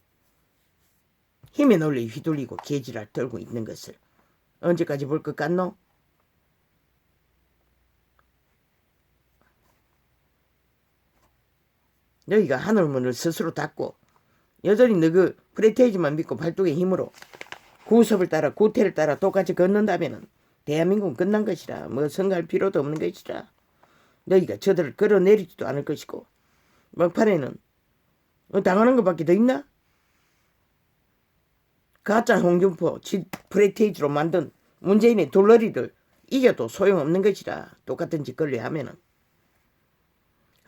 S1: 힘에 놀려 휘둘리고 개지랄 떨고 있는 것을 언제까지 볼 것 같노? 너희가 하늘문을 스스로 닫고 여전히 너 그 프레테이지만 믿고 발동의 힘으로 구섭을 따라 구태를 따라 똑같이 걷는다면은 대한민국은 끝난 것이라. 뭐 성갈 필요도 없는 것이라. 너희가 저들을 끌어내리지도 않을 것이고 막판에는 당하는 것밖에 더 있나? 가짜 홍준표 프레테이지로 만든 문재인의 돌러리를 이겨도 소용없는 것이라. 똑같은 짓거리 하면은.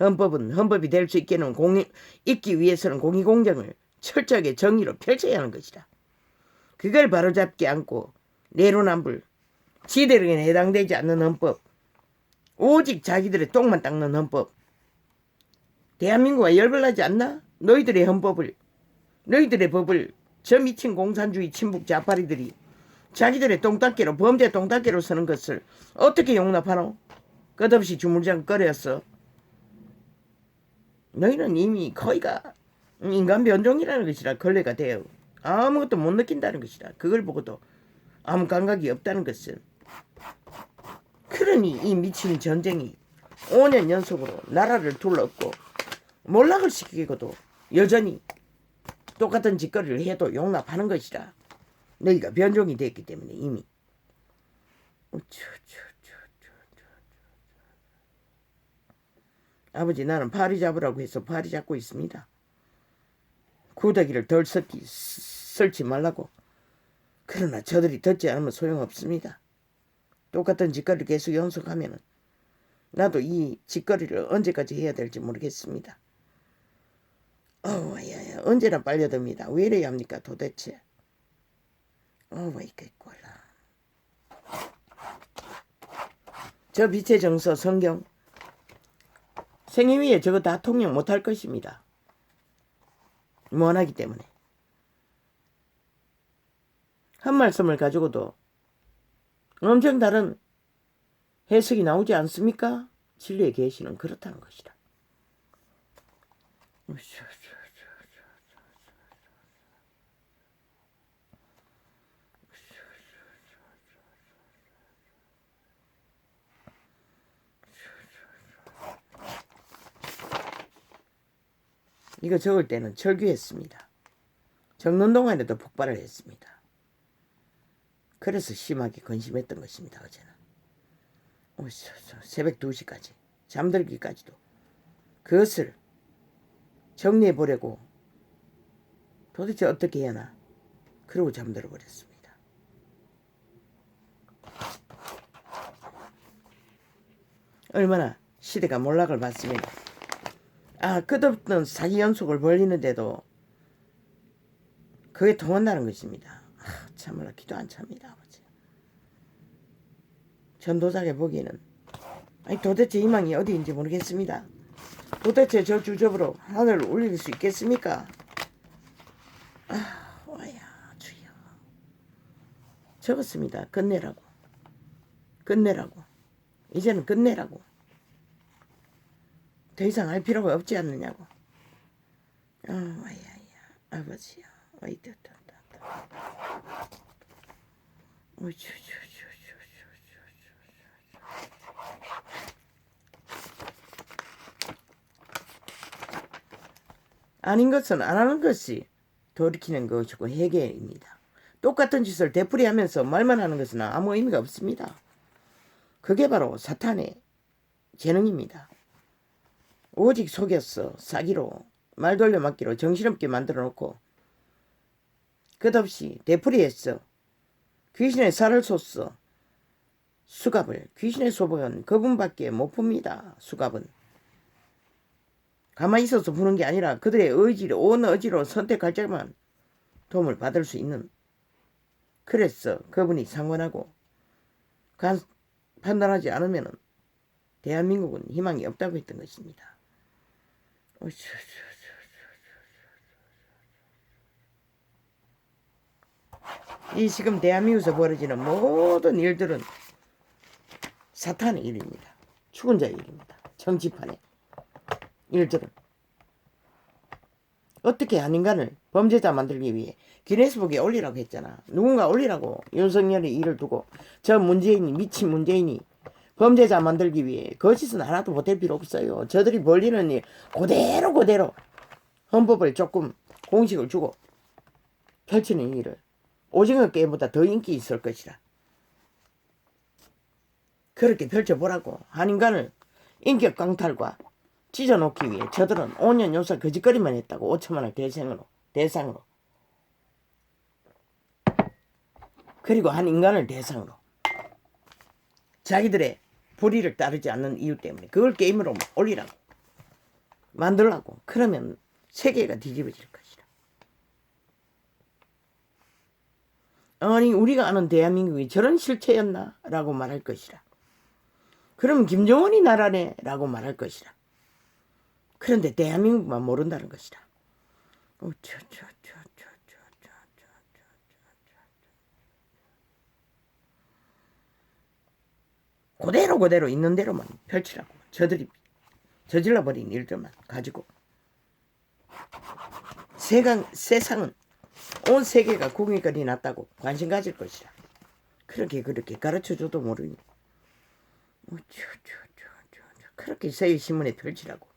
S1: 헌법은 헌법이 될 수 있기 위해서는 공의공정을 철저하게 정의로 펼쳐야 하는 것이다. 그걸 바로잡지 않고 내로남불, 지대로에 해당되지 않는 헌법, 오직 자기들의 똥만 닦는 헌법. 대한민국과 열불나지 않나? 너희들의 헌법을, 너희들의 법을 저 미친 공산주의 친북 자파리들이 자기들의 똥닦기로, 범죄 똥닦기로 쓰는 것을 어떻게 용납하노? 끝없이 주물장 거렸어. 너희는 이미 거의가 인간 변종이라는 것이라. 걸레가 되어 아무것도 못 느낀다는 것이라. 그걸 보고도 아무 감각이 없다는 것은. 그러니 이 미친 전쟁이 5년 연속으로 나라를 둘러엎고 몰락을 시키고도 여전히 똑같은 짓거리를 해도 용납하는 것이라. 너희가 변종이 됐기 때문에 이미. 아버지, 나는 파리 잡으라고 해서 파리 잡고 있습니다. 구더기를 덜 썰지 말라고. 그러나 저들이 듣지 않으면 소용없습니다. 똑같은 짓거리를 계속 연속하면 나도 이 짓거리를 언제까지 해야 될지 모르겠습니다. 야, 언제나 빨려듭니다. 왜 이래야 합니까 도대체. 이게 꼴라. 저 빛의 정서 성경 생애 위에 저거 다 통역 못할 것입니다. 무한하기 때문에. 한 말씀을 가지고도 엄청 다른 해석이 나오지 않습니까? 진리의 계시는 그렇다는 것이다. 이거 적을 때는 철규했습니다. 적는 동안에도 폭발을 했습니다. 그래서 심하게 근심했던 것입니다. 어제는. 새벽 2시까지 잠들기까지도 그것을 정리해보려고 도대체 어떻게 해야 하나 그러고 잠들어 버렸습니다. 얼마나 시대가 몰락을 받으면 끝없는 사기 연속을 벌리는데도 그게 통한다는 것입니다. 참으로 기도 안 찹니다. 아버지. 전도자가 보기에는 도대체 희망이 어디인지 모르겠습니다. 도대체 저 주접으로 하늘을 올릴 수 있겠습니까? 와야 주여. 적었습니다. 끝내라고. 이제는 끝내라고. 더 이상 할 필요가 없지 않느냐고. 와야 아버지야. 아닌 것은 안 하는 것이 돌이키는 것이고 해결입니다. 똑같은 짓을 되풀이하면서 말만 하는 것은 아무 의미가 없습니다. 그게 바로 사탄의 재능입니다. 오직 속였어. 사기로 말 돌려막기로 정신없게 만들어 놓고 끝없이 되풀이했어. 귀신의 살을 쏟어. 수갑을 귀신의 소복은 그분밖에 못 풉니다. 수갑은 가만히 있어서 부는 게 아니라 그들의 의지로 온 의지로 선택할 적만 도움을 받을 수 있는. 그래서 그분이 상관하고 판단하지 않으면 대한민국은 희망이 없다고 했던 것입니다. 이 지금 대한민국에서 벌어지는 모든 일들은 사탄의 일입니다. 죽은 자의 일입니다. 정치판의 일들은 어떻게 한 인간을 범죄자 만들기 위해 기네스북에 올리라고 했잖아. 누군가 올리라고. 윤석열이 일을 두고 저 문재인이 미친 문재인이 범죄자 만들기 위해 거짓은 하나도 보탤 필요 없어요. 저들이 벌리는 일 그대로 헌법을 조금 공식을 주고 펼치는 일을 오징어 게임보다 더 인기 있을 것이라. 그렇게 펼쳐보라고. 한 인간을 인격 강탈과 찢어놓기 위해 저들은 5년 요사 거짓거리만 했다고. 5천만 원 대상으로. 그리고 한 인간을 대상으로 자기들의 불의를 따르지 않는 이유 때문에 그걸 게임으로 올리라고 만들라고. 그러면 세계가 뒤집어질 것이라. 아니 우리가 아는 대한민국이 저런 실체였나? 라고 말할 것이라. 그럼 김정은이 나라네? 라고 말할 것이라. 그런데 대한민국만 모른다는 것이라. 그대로 있는 대로만 펼치라고. 저들이 저질러버린 일들만 가지고 세상은 온 세계가 국민권이 났다고 관심 가질 것이라. 그렇게 가르쳐줘도 모르니 그렇게 서울신문에 펼치라고.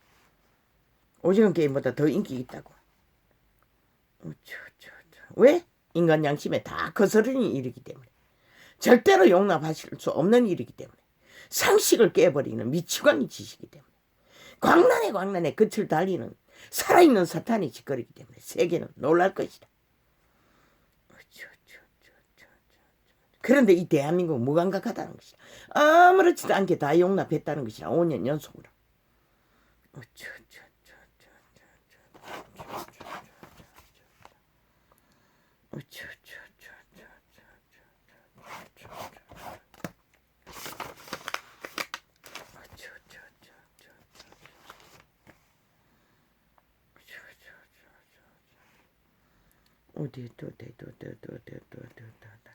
S1: 오징어 게임보다 더 인기 있다고. 왜? 인간 양심에 다 거스르는 일이기 때문에. 절대로 용납하실 수 없는 일이기 때문에. 상식을 깨버리는 미치광이 짓이기 때문에. 광란에 끝을 달리는 살아있는 사탄이 짓거리기 때문에 세계는 놀랄 것이다. 그런데 이 대한민국은 무감각하다는 것이다. 아무렇지도 않게 다 용납했다는 것이다. 5년 연속으로.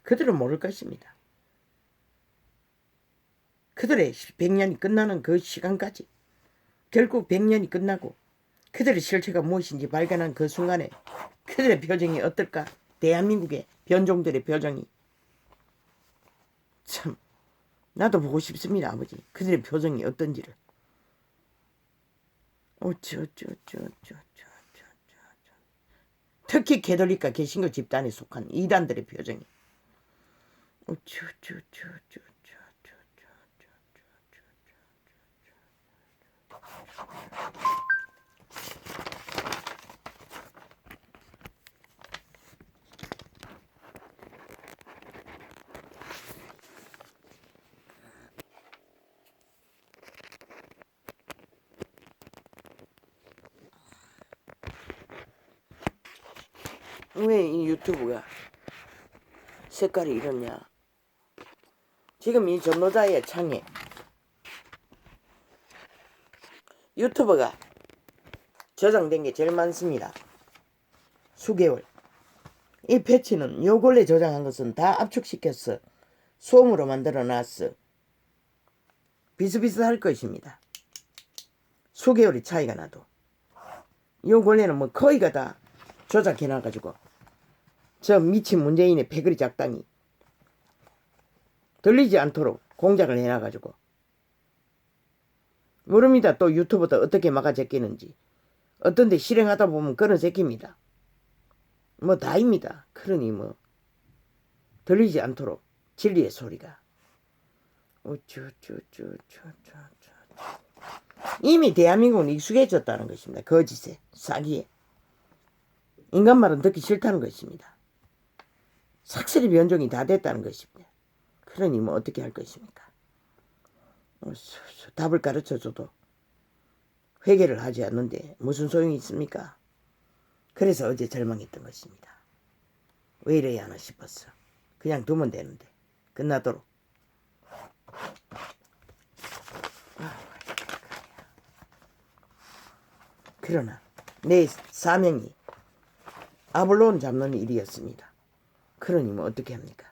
S1: 그들은 모를 것입니다. 그들의 100년이 끝나는 그 시간까지 결국 100년이 끝나고 그들의 실체가 무엇인지 발견한 그 순간에 그들의 표정이 어떨까? 대한민국의 변종들의 표정이 참 나도 보고 싶습니다. 아버지 그들의 표정이 어떤지를. 특히 캐톨릭과 개신교 집단에 속한 이단들의 표정이 왜 이 유튜브가 색깔이 이러냐. 지금 이 전노자의 창에 유튜브가 저장된 게 제일 많습니다. 수개월. 이 패치는 요 근래 저장한 것은 다 압축시켰어. 소음으로 만들어 놨어. 비슷비슷할 것입니다. 수개월이 차이가 나도. 요 근래는 뭐 거의가 다 조작해놔가지고 저 미친 문재인의 패거리 작당이 들리지 않도록 공작을 해놔가지고 모릅니다. 또 유튜브도 어떻게 막아 제끼는지. 어떤 데 실행하다 보면 끊어 제낍니다. 뭐 다입니다. 그러니 뭐 들리지 않도록 진리의 소리가 이미 대한민국은 익숙해졌다는 것입니다. 거짓에 사기에. 인간 말은 듣기 싫다는 것입니다. 삭슬이 변종이 다 됐다는 것입니다. 그러니 뭐 어떻게 할 것입니까? 답을 가르쳐줘도 회개를 하지 않는데 무슨 소용이 있습니까? 그래서 어제 절망했던 것입니다. 왜 이래야 하나 싶었어. 그냥 두면 되는데 끝나도록. 그러나 내 사명이 아볼론 잡는 일이었습니다. 그러니 뭐 어떻게 합니까?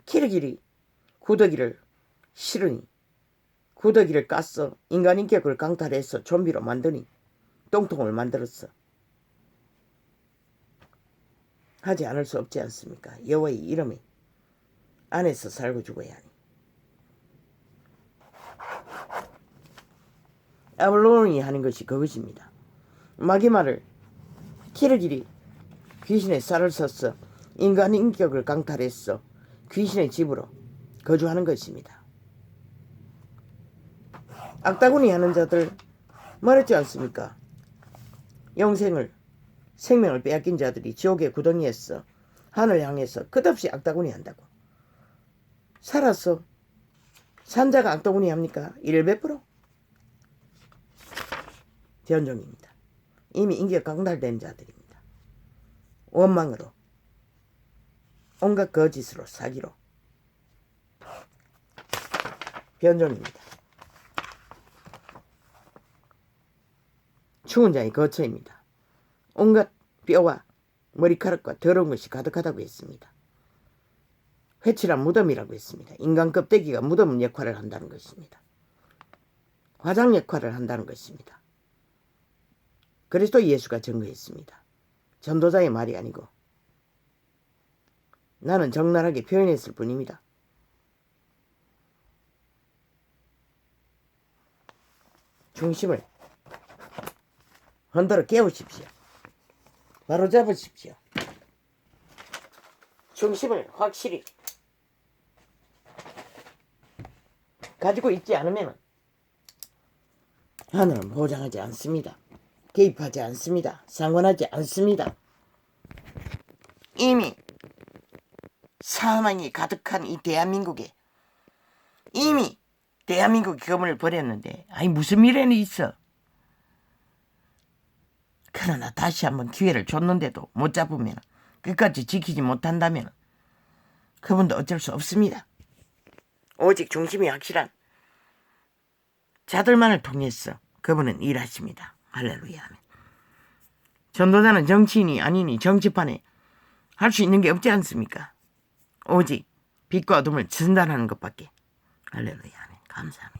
S1: 키르길이 구더기를 실으니 구더기를 깠어. 인간 인격을 강탈해서 좀비로 만드니 똥통을 만들었어. 하지 않을 수 없지 않습니까? 여호와의 이름에 안에서 살고 죽어야 하니. 아볼론이 하는 것이 그것입니다. 마귀말을 키르길이 귀신의 쌀을 썼어. 인간 인격을 강탈했어. 귀신의 집으로 거주하는 것입니다. 악다구니 하는 자들 말했지 않습니까? 영생을 생명을 빼앗긴 자들이 지옥의 구덩이에서 하늘 향해서 끝없이 악다구니 한다고. 살았어. 산자가 악다구니 합니까? 100%? 변종입니다. 이미 인격 강탈된 자들입니다. 원망으로 온갖 거짓으로 사기로 변종입니다. 죽은 자의 거처입니다. 온갖 뼈와 머리카락과 더러운 것이 가득하다고 했습니다. 회칠한 무덤이라고 했습니다. 인간 껍데기가 무덤 역할을 한다는 것입니다. 화장 역할을 한다는 것입니다. 그리스도 예수가 증거했습니다. 전도자의 말이 아니고 나는 적나라하게 표현했을 뿐입니다. 중심을 흔들어 깨우십시오. 바로 잡으십시오. 중심을 확실히 가지고 있지 않으면 하늘은 보장하지 않습니다. 개입하지 않습니다. 상관하지 않습니다. 이미 사망이 가득한 이 대한민국에 이미 대한민국이 검을 버렸는데 아니 무슨 미래는 있어. 그러나 다시 한번 기회를 줬는데도 못 잡으면 끝까지 지키지 못한다면 그분도 어쩔 수 없습니다. 오직 중심이 확실한 자들만을 통해서 그분은 일하십니다. 할렐루야. 전도자는 정치인이 아니니 정치판에 할 수 있는 게 없지 않습니까? 오직 빛과 어둠을 진단하는 것밖에. 할렐루야. 감사합니다.